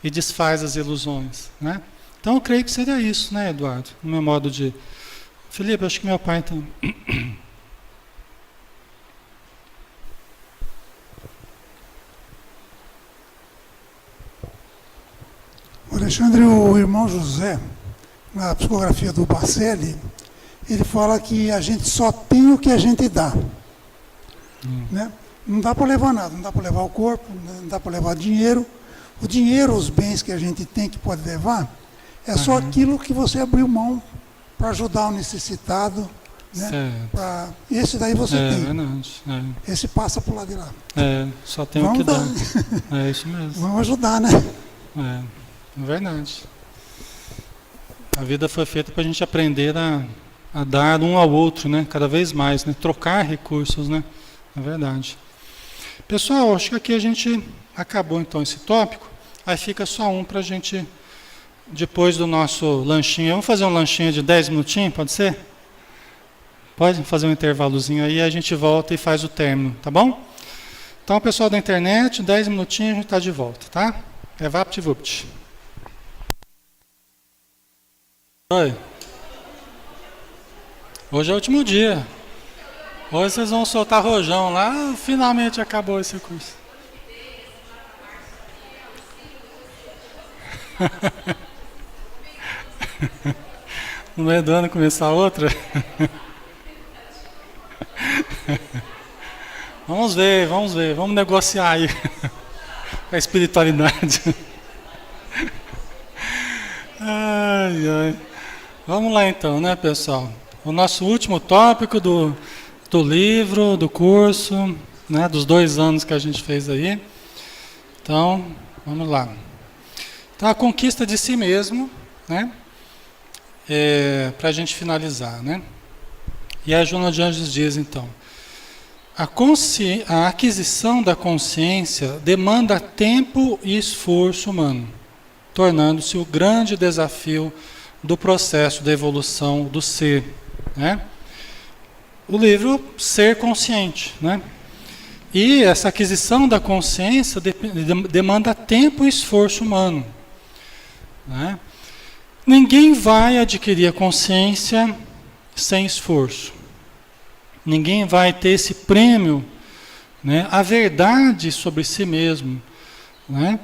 e desfaz as ilusões. Né? Então eu creio que seria isso, né, Eduardo? No meu modo de... Felipe, acho que meu pai também. Alexandre, o irmão José, na psicografia do Bacelli, ele fala que a gente só tem o que a gente dá. Né? Não dá para levar nada, não dá para levar o corpo, não dá para levar dinheiro. O dinheiro, os bens que a gente tem que pode levar, é só aquilo que você abriu mão para ajudar o necessitado. Né? Esse daí você tem. Verdade. Esse passa para o lado de lá. Só tem o que dar. É isso mesmo. Vamos ajudar, né? É verdade. A vida foi feita para a gente aprender a dar um ao outro, né? Cada vez mais, né? Trocar recursos, né? É verdade. Pessoal, acho que aqui a gente acabou então esse tópico. Aí fica só um para a gente, depois do nosso lanchinho. Vamos fazer um lanchinho de 10 minutinhos, pode ser? Pode fazer um intervalozinho aí, a gente volta e faz o término, tá bom? Então, pessoal da internet, 10 minutinhos a gente está de volta, tá? É VaptVupt. Oi. Hoje é o último dia. Hoje vocês vão soltar rojão lá, finalmente acabou esse curso. No meio do ano começar outra? Vamos ver, vamos negociar aí a espiritualidade. Ai. Vamos lá então, né, pessoal? O nosso último tópico do livro, do curso, né, dos 2 anos que a gente fez aí. Então, vamos lá. Então, a conquista de si mesmo, né? Para a gente finalizar, né? E a Joana de Anjos diz, então, a aquisição da consciência demanda tempo e esforço humano, tornando-se o grande desafio do processo da evolução do ser, né? O livro Ser Consciente, né? E essa aquisição da consciência demanda tempo e esforço humano, né? Ninguém vai adquirir a consciência sem esforço. Ninguém vai ter esse prêmio, né, a verdade sobre si mesmo, né?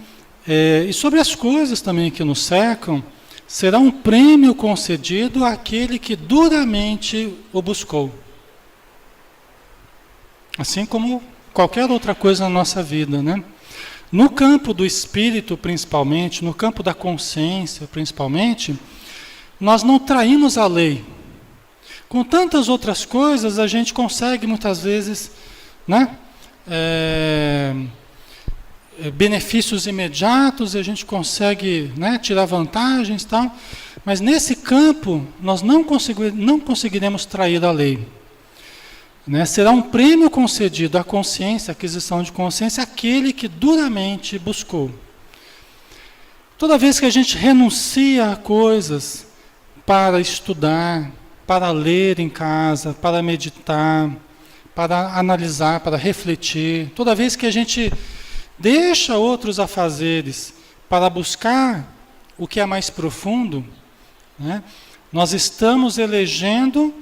E sobre as coisas também que nos cercam, será um prêmio concedido àquele que duramente o buscou. Assim como qualquer outra coisa na nossa vida, né? No campo do espírito, principalmente, no campo da consciência, principalmente, nós não traímos a lei. Com tantas outras coisas, a gente consegue muitas vezes, né, benefícios imediatos, e a gente consegue, né, tirar vantagens e tal, mas nesse campo nós não conseguiremos trair a lei. Né? Será um prêmio concedido à consciência, à aquisição de consciência, àquele que duramente buscou. Toda vez que a gente renuncia a coisas para estudar, para ler em casa, para meditar, para analisar, para refletir, toda vez que a gente deixa outros afazeres para buscar o que é mais profundo, né, nós estamos elegendo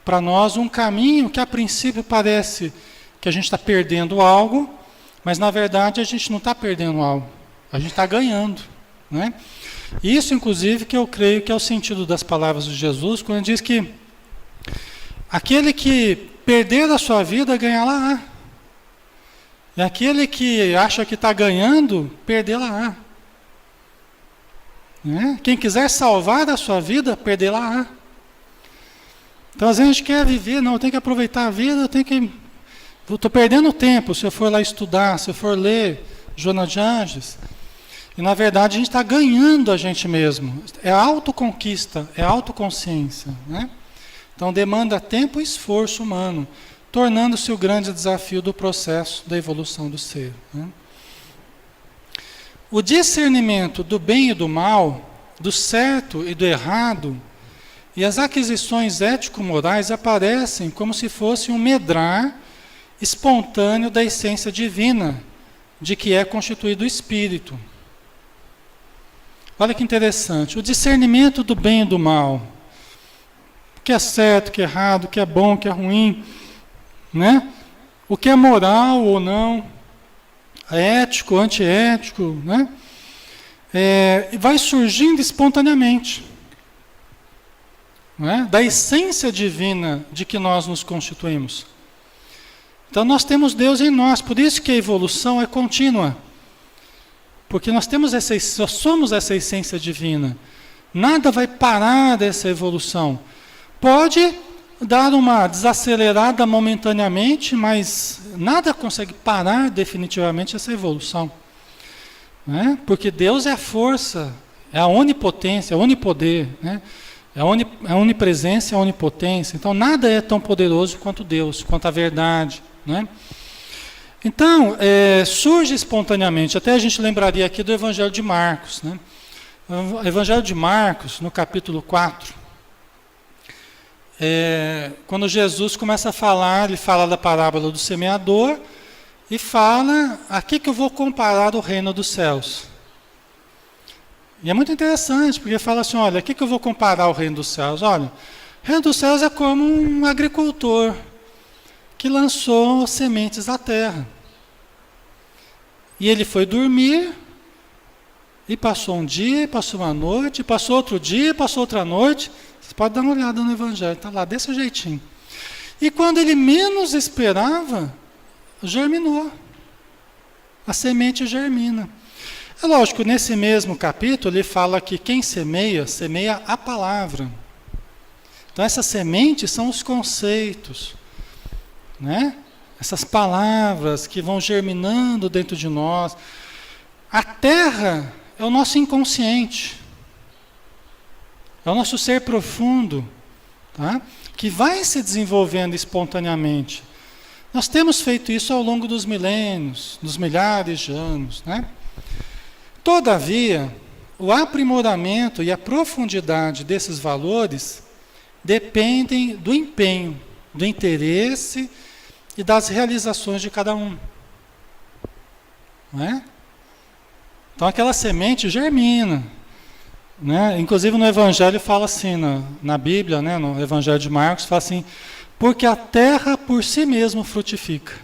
para nós um caminho que a princípio parece que a gente está perdendo algo, mas na verdade a gente não está perdendo algo, a gente está ganhando, né? Isso inclusive que eu creio que é o sentido das palavras de Jesus, quando ele diz que aquele que perder a sua vida, ganhá-la-á. E aquele que acha que está ganhando, perdê-la-á. Né? Quem quiser salvar a sua vida, perdê-la-á. Então, às vezes a gente quer viver, não, eu tenho que aproveitar a vida, estou perdendo tempo se eu for lá estudar, se eu for ler Joana de Anjos. E, na verdade, a gente está ganhando a gente mesmo. É autoconquista, é autoconsciência. Né? Então, demanda tempo e esforço humano, tornando-se o grande desafio do processo da evolução do ser. Né? O discernimento do bem e do mal, do certo e do errado, e as aquisições ético-morais aparecem como se fosse um medrar espontâneo da essência divina, de que é constituído o espírito. Olha que interessante, o discernimento do bem e do mal, o que é certo, o que é errado, o que é bom, o que é ruim, né? O que é moral ou não, ético, antiético, né? Vai surgindo espontaneamente, né? Da essência divina de que nós nos constituímos. Então nós temos Deus em nós, por isso que a evolução é contínua, porque nós somos essa essência divina. Nada vai parar dessa evolução. Pode dar uma desacelerada momentaneamente, mas nada consegue parar definitivamente essa evolução. Né? Porque Deus é a força, é a onipotência, é o onipoder, né? É a onipresença, a onipotência. Então nada é tão poderoso quanto Deus, quanto a verdade. Né? Então, surge espontaneamente, até a gente lembraria aqui do Evangelho de Marcos. Né? O Evangelho de Marcos, no capítulo 4, quando Jesus começa a falar, ele fala da parábola do semeador e fala, aqui que eu vou comparar o reino dos céus. E é muito interessante, porque fala assim, olha, aqui que eu vou comparar o reino dos céus. Olha, o reino dos céus é como um agricultor que lançou sementes à terra. E ele foi dormir, e passou um dia, passou uma noite, passou outro dia, passou outra noite. Você pode dar uma olhada no Evangelho, está lá desse jeitinho. E quando ele menos esperava, germinou. A semente germina. É lógico, nesse mesmo capítulo, ele fala que quem semeia, semeia a palavra. Então, essas sementes são os conceitos, né? Essas palavras que vão germinando dentro de nós. A terra é o nosso inconsciente. É o nosso ser profundo, tá? Que vai se desenvolvendo espontaneamente. Nós temos feito isso ao longo dos milênios, dos milhares de anos, né? Todavia, o aprimoramento e a profundidade desses valores dependem do empenho, do interesse e das realizações de cada um. Não é? Então aquela semente germina. né? Inclusive no Evangelho fala assim, na Bíblia, né? No Evangelho de Marcos, fala assim, porque a terra por si mesma frutifica.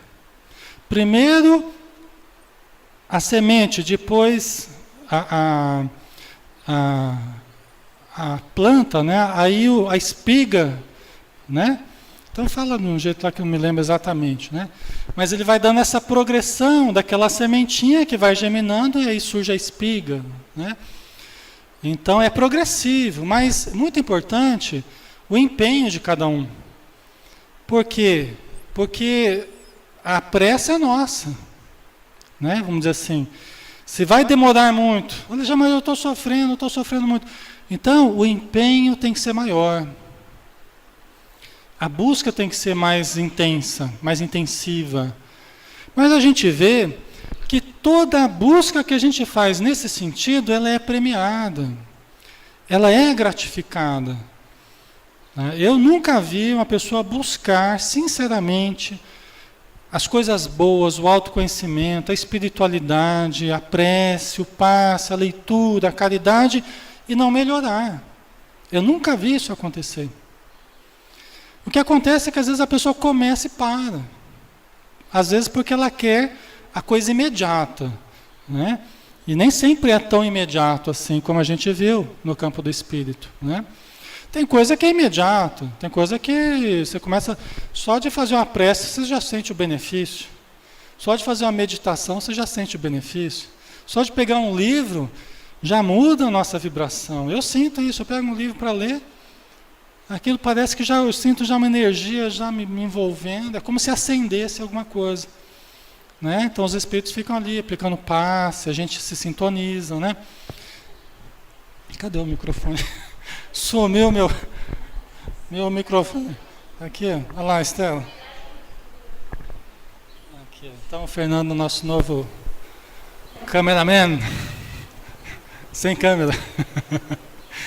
Primeiro a semente, depois a planta, né? Aí a espiga, né? Então fala de um jeito lá que eu não me lembro exatamente, né? Mas ele vai dando essa progressão daquela sementinha que vai germinando e aí surge a espiga, né? Então é progressivo, mas muito importante o empenho de cada um. Por quê? Porque a pressa é nossa, né? Vamos dizer assim. Se vai demorar muito, olha, já, mas eu estou sofrendo muito. Então o empenho tem que ser maior. A busca tem que ser mais intensa, mais intensiva. Mas a gente vê que toda a busca que a gente faz nesse sentido, ela é premiada. Ela é gratificada. Eu nunca vi uma pessoa buscar, sinceramente, as coisas boas, o autoconhecimento, a espiritualidade, a prece, o passe, a leitura, a caridade, e não melhorar. Eu nunca vi isso acontecer. O que acontece é que às vezes a pessoa começa e para. Às vezes porque ela quer a coisa imediata, né? E nem sempre é tão imediato assim como a gente viu no campo do espírito, né? Tem coisa que é imediato, tem coisa que você começa, só de fazer uma prece você já sente o benefício. Só de fazer uma meditação você já sente o benefício. Só de pegar um livro já muda a nossa vibração. Eu sinto isso, eu pego um livro para ler, aquilo parece que eu sinto já uma energia já me envolvendo, é como se acendesse alguma coisa, né? Então os espíritos ficam ali aplicando passe, a gente se sintoniza, né? Cadê o microfone? Sumiu meu microfone. Aqui, olha lá, Estela. Aqui, então o Fernando, nosso novo cameraman, sem câmera.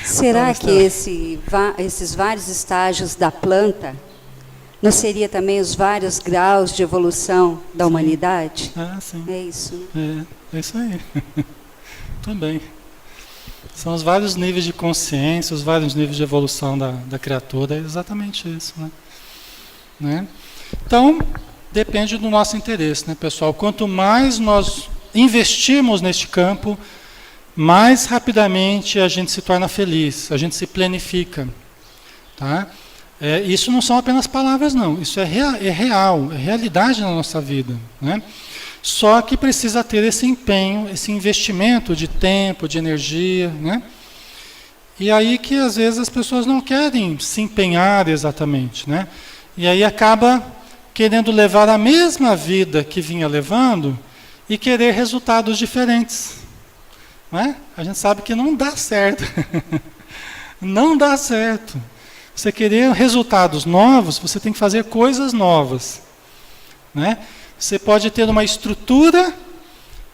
Será que esses vários estágios da planta não seria também os vários graus de evolução da humanidade? Ah, sim. É isso, né? É isso aí. Também. São os vários níveis de consciência, os vários níveis de evolução da criatura, é exatamente isso, né? Então, depende do nosso interesse, né, pessoal? Quanto mais nós investirmos neste campo, mais rapidamente a gente se torna feliz, a gente se planifica, tá? Isso não são apenas palavras, não. Isso é real, é realidade na nossa vida, né? Só que precisa ter esse empenho, esse investimento de tempo, de energia, né? E aí que às vezes as pessoas não querem se empenhar exatamente, né? E aí acaba querendo levar a mesma vida que vinha levando e querer resultados diferentes, né? A gente sabe que não dá certo. Não dá certo. Você querer resultados novos, você tem que fazer coisas novas, né? Você pode ter uma estrutura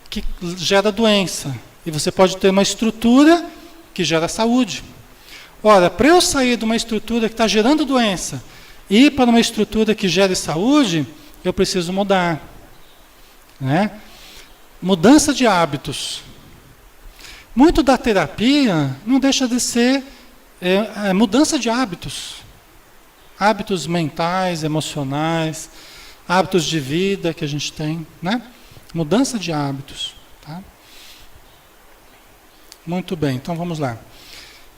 que gera doença. E você pode ter uma estrutura que gera saúde. Ora, para eu sair de uma estrutura que está gerando doença e ir para uma estrutura que gere saúde, eu preciso mudar, né? Mudança de hábitos. Muito da terapia não deixa de ser mudança de hábitos. Hábitos mentais, emocionais, hábitos de vida que a gente tem, né? Mudança de hábitos, tá? Muito bem, então vamos lá.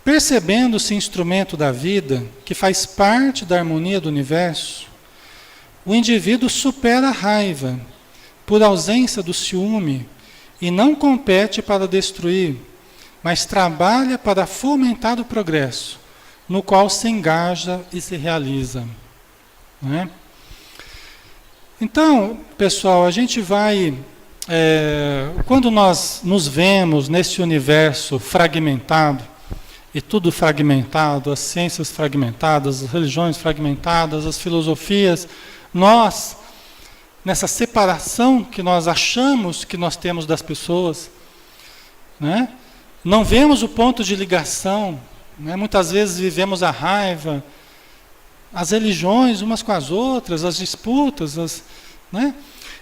Percebendo-se instrumento da vida, que faz parte da harmonia do universo, o indivíduo supera a raiva por ausência do ciúme e não compete para destruir, mas trabalha para fomentar o progresso, no qual se engaja e se realiza, né? Então, pessoal, a gente vai, quando nós nos vemos nesse universo fragmentado, e tudo fragmentado, as ciências fragmentadas, as religiões fragmentadas, as filosofias, nós, nessa separação que nós achamos que nós temos das pessoas, né? Não vemos o ponto de ligação, né? Muitas vezes vivemos a raiva, as religiões umas com as outras, as disputas, né?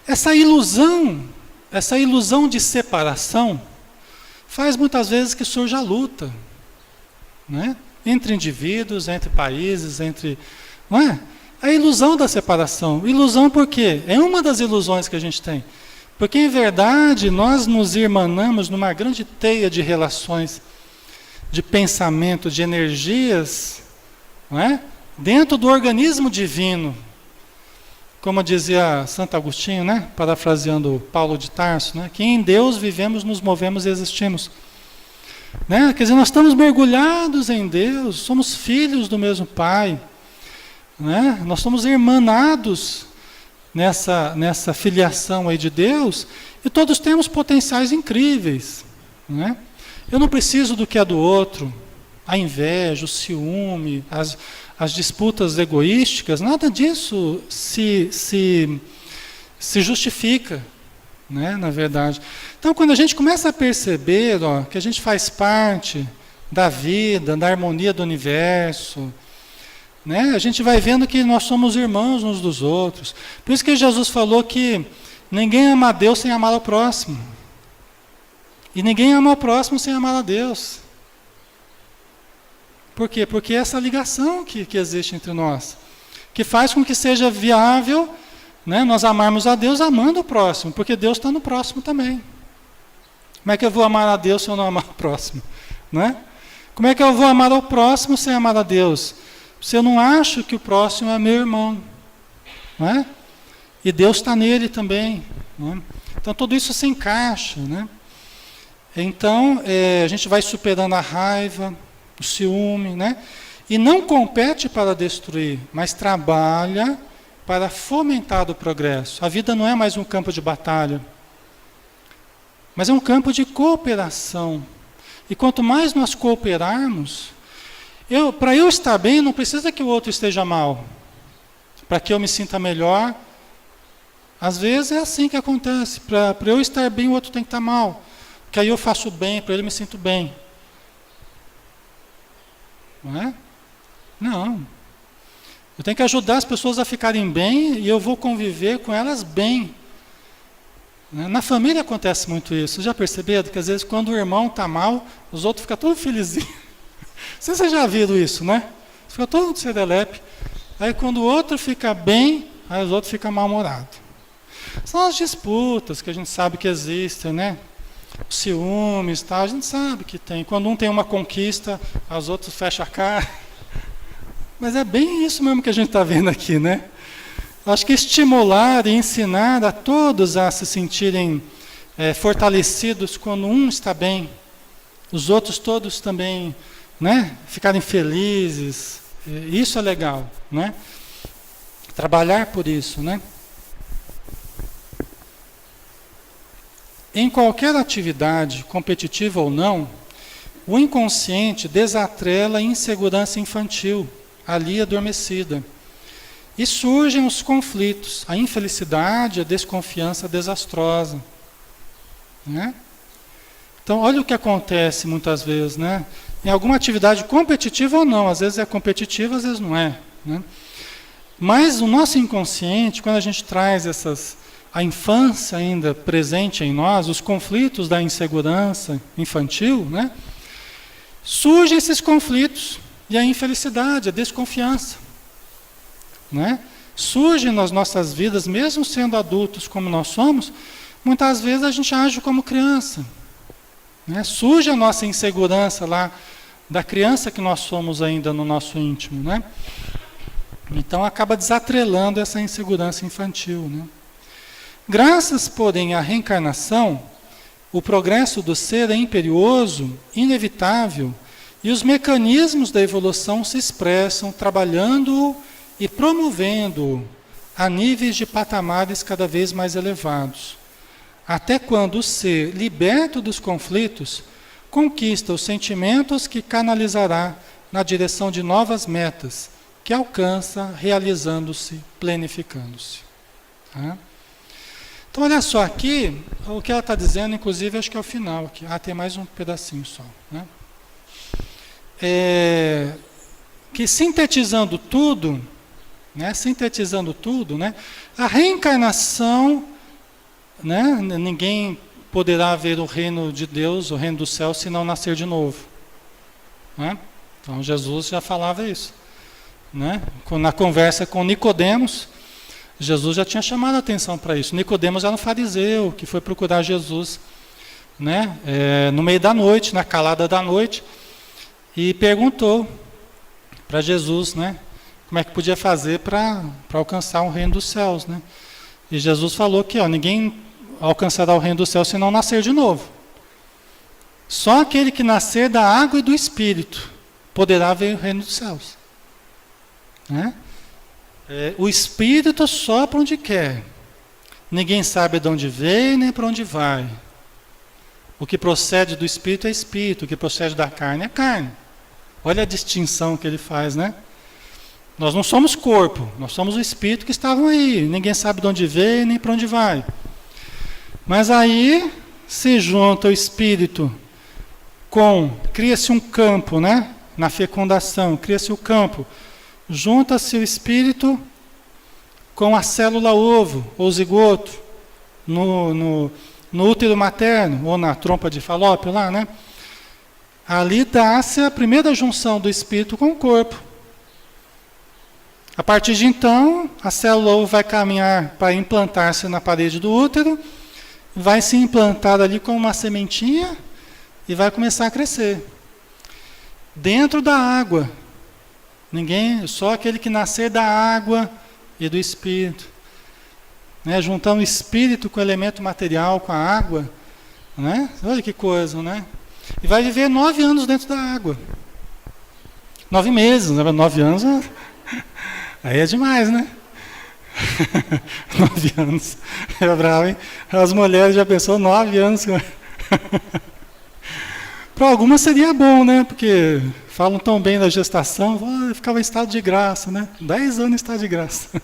Essa ilusão de separação faz muitas vezes que surja a luta, né? Entre indivíduos, entre países, entre... Não é? A ilusão da separação. Ilusão por quê? É uma das ilusões que a gente tem. Porque, em verdade, nós nos irmanamos numa grande teia de relações, de pensamento, de energias, não é? Dentro do organismo divino. Como dizia Santo Agostinho, né? Parafraseando Paulo de Tarso, né? Que em Deus vivemos, nos movemos e existimos. Né? Quer dizer, nós estamos mergulhados em Deus, somos filhos do mesmo Pai. Né? Nós somos irmanados nessa filiação aí de Deus, e todos temos potenciais incríveis. Né? Eu não preciso do que é do outro, a inveja, o ciúme, as disputas egoísticas, nada disso se justifica, né, na verdade. Então, quando a gente começa a perceber que a gente faz parte da vida, da harmonia do universo, né, a gente vai vendo que nós somos irmãos uns dos outros. Por isso que Jesus falou que ninguém ama a Deus sem amar ao próximo. E ninguém ama ao próximo sem amar a Deus. Por quê? Porque é essa ligação que existe entre nós, que faz com que seja viável, né, nós amarmos a Deus amando o próximo, porque Deus está no próximo também. Como é que eu vou amar a Deus se eu não amar o próximo? Né? Como é que eu vou amar ao próximo sem amar a Deus? Se eu não acho que o próximo é meu irmão. Né? E Deus está nele também. Né? Então tudo isso se encaixa. Né? Então a gente vai superando a raiva, o ciúme, né? E não compete para destruir, mas trabalha para fomentar o progresso. A vida não é mais um campo de batalha, mas é um campo de cooperação. E quanto mais nós cooperarmos, para eu estar bem, não precisa que o outro esteja mal. Para que eu me sinta melhor, às vezes é assim que acontece. Para eu estar bem, o outro tem que estar mal. Porque aí eu faço bem, para ele eu me sinto bem. Não é? Não. Eu tenho que ajudar as pessoas a ficarem bem e eu vou conviver com elas bem. Na família acontece muito isso. Vocês já perceberam que às vezes quando o irmão está mal, os outros ficam todos felizinhos. Vocês já viram isso, né? Fica todo serelepe. Aí quando o outro fica bem, aí os outros ficam mal-humorados. São as disputas que a gente sabe que existem, né? Os ciúmes, tal, a gente sabe que tem. Quando um tem uma conquista, os outros fecham a cara. Mas é bem isso mesmo que a gente está vendo aqui, né? Acho que estimular e ensinar a todos a se sentirem fortalecidos quando um está bem, os outros todos também, né, ficarem felizes, isso é legal, né? Trabalhar por isso, né? Em qualquer atividade, competitiva ou não, o inconsciente desatrela a insegurança infantil, ali adormecida. E surgem os conflitos, a infelicidade, a desconfiança desastrosa. Né? Então, olha o que acontece muitas vezes, né? Em alguma atividade competitiva ou não, às vezes é competitiva, às vezes não é. Né? Mas o nosso inconsciente, quando a gente traz a infância ainda presente em nós, os conflitos da insegurança infantil, né? Surgem esses conflitos e a infelicidade, a desconfiança. Né? Surgem nas nossas vidas, mesmo sendo adultos como nós somos, muitas vezes a gente age como criança. Né? Surge a nossa insegurança lá, da criança que nós somos ainda no nosso íntimo. Né? Então acaba desatrelando essa insegurança infantil. Né? Graças, porém, à reencarnação, o progresso do ser é imperioso, inevitável, e os mecanismos da evolução se expressam trabalhando e promovendo a níveis de patamares cada vez mais elevados, até quando o ser, liberto dos conflitos, conquista os sentimentos que canalizará na direção de novas metas, que alcança realizando-se, planificando-se. Tá? Então, olha só, aqui, o que ela está dizendo, inclusive, acho que é o final aqui. Tem mais um pedacinho só. Né? Que sintetizando tudo, né, a reencarnação, né, ninguém poderá ver o reino de Deus, o reino do céu, se não nascer de novo. Né? Então Jesus já falava isso, né? Na conversa com Nicodemos, Jesus já tinha chamado a atenção para isso. Nicodemos era um fariseu que foi procurar Jesus, né? No meio da noite, na calada da noite, e perguntou para Jesus, né? Como é que podia fazer para alcançar o reino dos céus, né? E Jesus falou que ninguém alcançará o reino dos céus se não nascer de novo. Só aquele que nascer da água e do Espírito poderá ver o reino dos céus, né? O Espírito sopra onde quer. Ninguém sabe de onde veio nem para onde vai. O que procede do Espírito é Espírito, o que procede da carne é carne. Olha a distinção que ele faz, né? Nós não somos corpo, nós somos o Espírito que estavam aí. Ninguém sabe de onde veio nem para onde vai. Mas aí se junta o Espírito cria-se um campo, né? Na fecundação, cria-se o campo. Junta-se o Espírito com a célula ovo, ou zigoto, no útero materno, ou na trompa de Falópio lá, né? Ali dá-se a primeira junção do Espírito com o corpo. A partir de então, a célula ovo vai caminhar para implantar-se na parede do útero, vai se implantar ali como uma sementinha e vai começar a crescer. Dentro da água. Só aquele que nascer da água e do Espírito. Né? Juntando o Espírito com o elemento material, com a água. Né? Olha que coisa, né? E vai viver 9 anos dentro da água. 9 meses, né? 9 anos... Aí é demais, né? 9 anos. É bravo, hein? As mulheres já pensou 9 anos. Para algumas seria bom, né? Porque falam tão bem da gestação, ficava em estado de graça, né? 10 anos em estado de graça.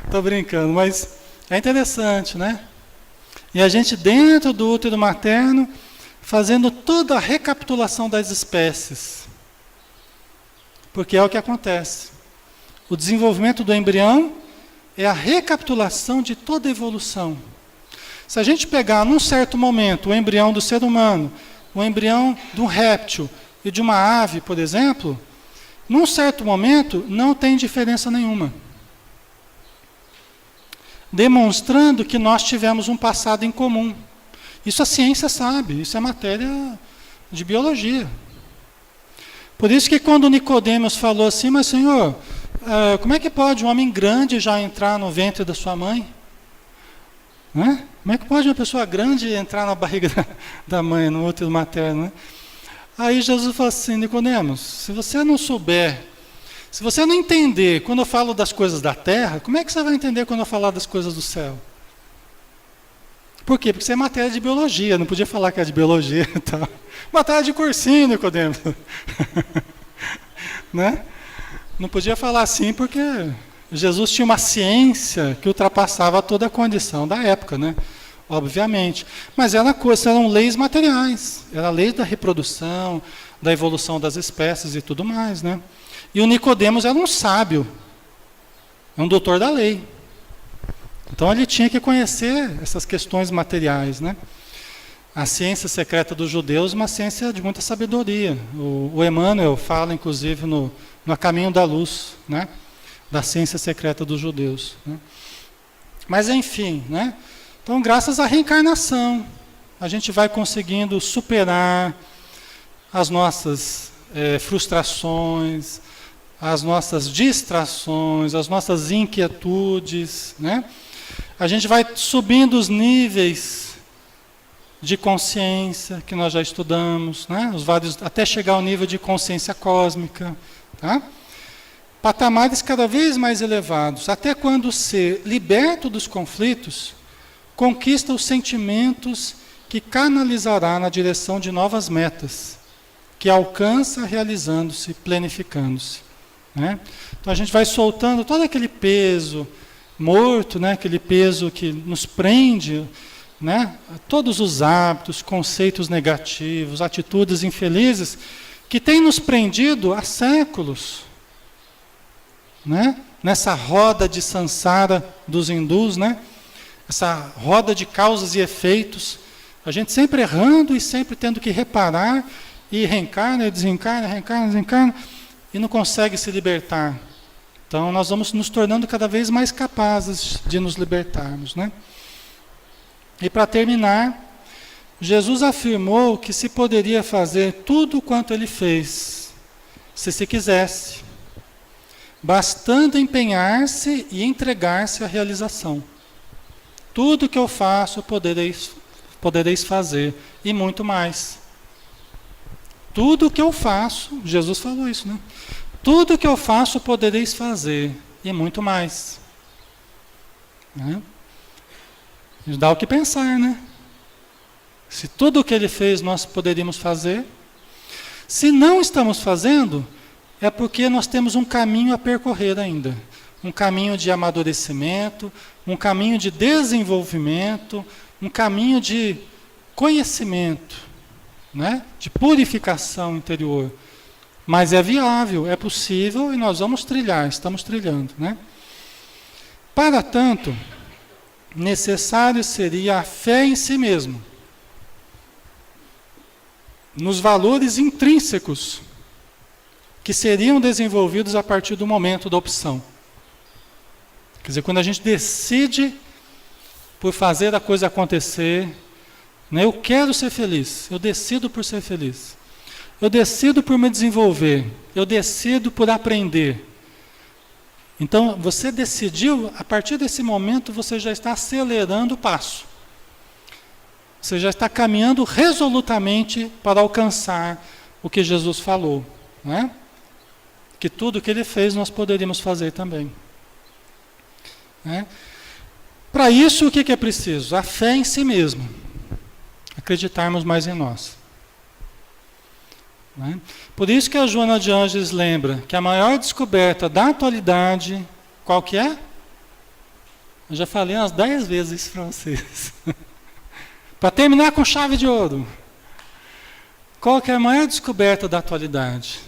Estou brincando, mas é interessante, né? E a gente dentro do útero materno, fazendo toda a recapitulação das espécies. Porque é o que acontece. O desenvolvimento do embrião é a recapitulação de toda a evolução. Se a gente pegar num certo momento o embrião do ser humano, o embrião de um réptil e de uma ave, por exemplo, num certo momento não tem diferença nenhuma. Demonstrando que nós tivemos um passado em comum. Isso a ciência sabe, isso é matéria de biologia. Por isso que quando Nicodemos falou assim, mas Senhor, como é que pode um homem grande já entrar no ventre da sua mãe? Né? Como é que pode uma pessoa grande entrar na barriga da mãe, no útero materno? Né? Aí Jesus falou assim, Nicodemos, se você não souber, se você não entender quando eu falo das coisas da terra, como é que você vai entender quando eu falar das coisas do céu? Por quê? Porque isso é matéria de biologia, não podia falar que é de biologia e tal. Matéria de cursinho, Nicodemos. Né? Não podia falar assim porque Jesus tinha uma ciência que ultrapassava toda a condição da época, né? Obviamente. Mas eram leis materiais, era a lei da reprodução, da evolução das espécies e tudo mais, né? E o Nicodemos era um sábio, um doutor da lei. Então ele tinha que conhecer essas questões materiais, né? A ciência secreta dos judeus é uma ciência de muita sabedoria. O Emmanuel fala, inclusive, no A Caminho da Luz, né? Da ciência secreta dos judeus. Né? Mas, enfim, né? Então, graças à reencarnação, a gente vai conseguindo superar as nossas frustrações, as nossas distrações, as nossas inquietudes, né? A gente vai subindo os níveis de consciência que nós já estudamos, né? Os vários, até chegar ao nível de consciência cósmica, tá? Patamares cada vez mais elevados, até quando o ser liberto dos conflitos conquista os sentimentos que canalizará na direção de novas metas, que alcança realizando-se, planificando-se, né? Então a gente vai soltando todo aquele peso morto, né? Aquele peso que nos prende, né? Todos os hábitos, conceitos negativos, atitudes infelizes que têm nos prendido há séculos, né? Nessa roda de samsara dos hindus, né? Essa roda de causas e efeitos, a gente sempre errando e sempre tendo que reparar e reencarna, e desencarna, reencarna, desencarna, e não consegue se libertar. Então nós vamos nos tornando cada vez mais capazes de nos libertarmos, né? E para terminar, Jesus afirmou que se poderia fazer tudo quanto ele fez, se quisesse, bastando empenhar-se e entregar-se à realização. Tudo que eu faço podereis fazer, e muito mais. Tudo que eu faço, Jesus falou isso, né? Tudo que eu faço podereis fazer, e muito mais. Né? Dá o que pensar, né? Se tudo o que ele fez nós poderíamos fazer, se não estamos fazendo, é porque nós temos um caminho a percorrer ainda. Um caminho de amadurecimento, um caminho de desenvolvimento, um caminho de conhecimento, né? De purificação interior. Mas é viável, é possível e nós vamos trilhar, estamos trilhando, né? Para tanto, necessário seria a fé em si mesmo, nos valores intrínsecos que seriam desenvolvidos a partir do momento da opção. Quer dizer, quando a gente decide por fazer a coisa acontecer, né, eu quero ser feliz, eu decido por ser feliz, eu decido por me desenvolver, eu decido por aprender. Então, você decidiu, a partir desse momento você já está acelerando o passo. Você já está caminhando resolutamente para alcançar o que Jesus falou, né? Que tudo que ele fez nós poderíamos fazer também. Né? Para isso, o que é preciso? A fé em si mesmo. Acreditarmos mais em nós. Né? Por isso que a Joana de Ângeles lembra que a maior descoberta da atualidade, qual que é? Eu já falei umas 10 vezes isso para vocês. Para terminar com chave de ouro. Qual que é a maior descoberta da atualidade?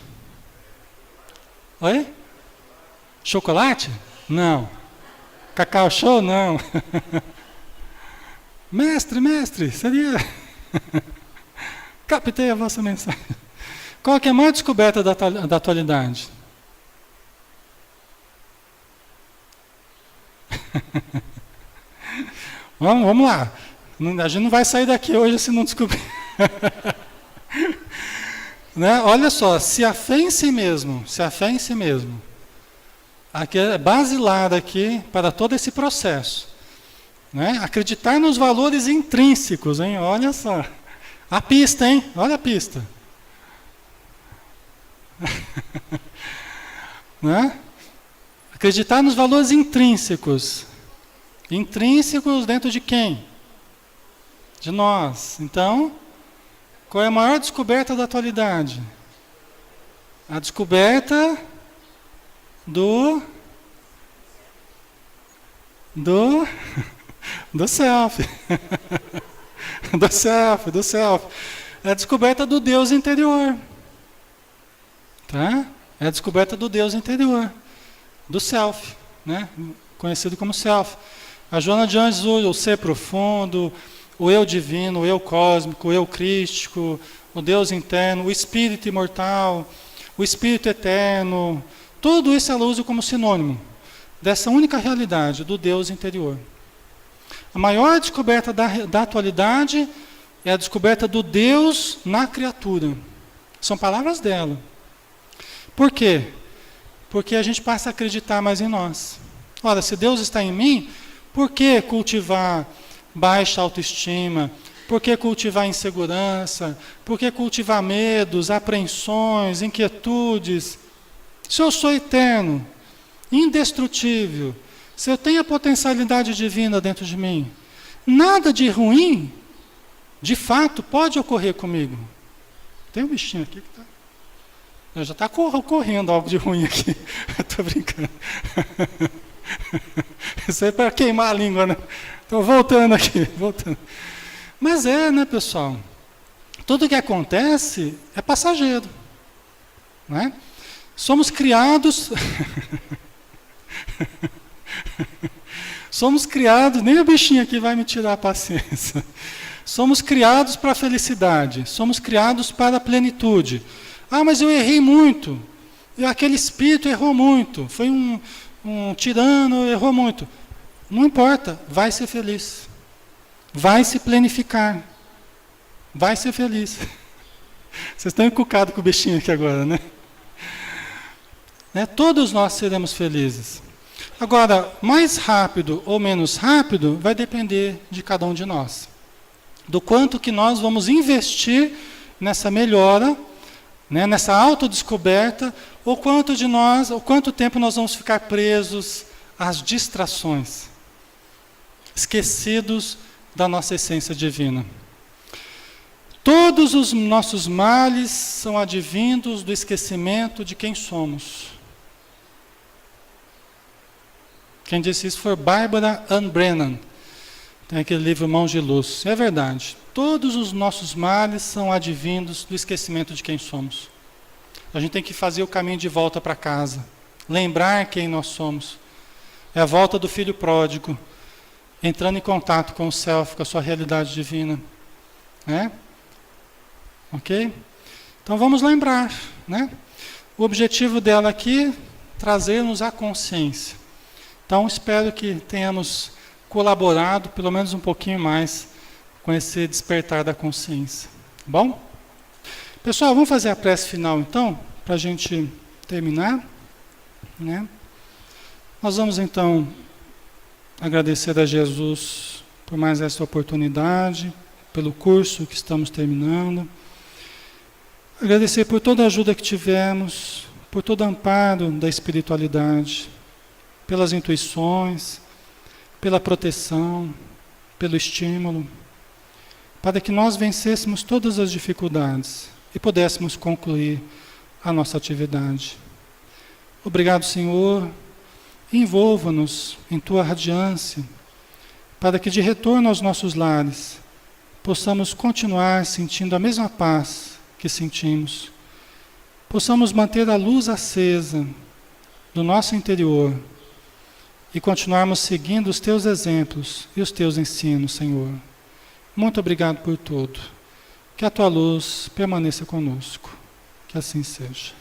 Oi? Chocolate? Não. Cacau show? Não. Mestre, seria... Captei a vossa mensagem. Qual que é a maior descoberta da atualidade? Vamos lá. A gente não vai sair daqui hoje se não descobrir. Né? Olha só, se a fé em si mesmo, aqui é basilar aqui para todo esse processo. Né? Acreditar nos valores intrínsecos, hein? Olha só. A pista, hein? Olha a pista. Né? Acreditar nos valores intrínsecos. Intrínseco dentro de quem? De nós. Então, qual é a maior descoberta da atualidade? A descoberta do self. do self. É a descoberta do Deus interior. Tá? É a descoberta do Deus interior. Do self, né? Conhecido como self. A Joana de Ângeles usa o ser profundo, o eu divino, o eu cósmico, o eu crístico, o Deus interno, o espírito imortal, o espírito eterno. Tudo isso ela usa como sinônimo dessa única realidade, do Deus interior. A maior descoberta da atualidade é a descoberta do Deus na criatura. São palavras dela. Por quê? Porque a gente passa a acreditar mais em nós. Ora, se Deus está em mim, por que cultivar baixa autoestima? Por que cultivar insegurança? Por que cultivar medos, apreensões, inquietudes? Se eu sou eterno, indestrutível, se eu tenho a potencialidade divina dentro de mim, nada de ruim, de fato, pode ocorrer comigo. Tem um bichinho aqui que está... Já está correndo algo de ruim aqui. Estou brincando. Isso aí é para queimar a língua, né? Estou voltando aqui. Mas né, pessoal? Tudo que acontece é passageiro. Né? Somos criados... Somos criados... Nem o bichinho aqui vai me tirar a paciência. Somos criados para a felicidade, somos criados para a plenitude. Ah, mas eu errei muito. Aquele espírito errou muito. Foi um tirano, errou muito. Não importa, vai ser feliz. Vai se planificar. Vai ser feliz. Vocês estão encucados com o bichinho aqui agora, né? Todos nós seremos felizes. Agora, mais rápido ou menos rápido vai depender de cada um de nós. Do quanto que nós vamos investir nessa melhora, nessa autodescoberta, ou quanto tempo nós vamos ficar presos às distrações, esquecidos da nossa essência divina. Todos os nossos males são advindos do esquecimento de quem somos. Quem disse isso foi Barbara Ann Brennan. Tem aquele livro Mãos de Luz. É verdade. Todos os nossos males são advindos do esquecimento de quem somos. A gente tem que fazer o caminho de volta para casa. Lembrar quem nós somos. É a volta do filho pródigo. Entrando em contato com o self, com a sua realidade divina. Ok? Então vamos lembrar. O objetivo dela aqui, trazer-nos a consciência. Então espero que tenhamos colaborado pelo menos um pouquinho mais com esse despertar da consciência. Bom? Pessoal, vamos fazer a prece final então, para a gente terminar. Nós vamos então agradecer a Jesus por mais essa oportunidade, pelo curso que estamos terminando. Agradecer por toda a ajuda que tivemos, por todo o amparo da espiritualidade, pelas intuições, pela proteção, pelo estímulo, para que nós vencêssemos todas as dificuldades e pudéssemos concluir a nossa atividade. Obrigado, Senhor. Envolva-nos em Tua radiância, para que de retorno aos nossos lares possamos continuar sentindo a mesma paz que sentimos. Possamos manter a luz acesa do nosso interior e continuarmos seguindo os Teus exemplos e os Teus ensinos, Senhor. Muito obrigado por tudo. Que a Tua luz permaneça conosco. Que assim seja.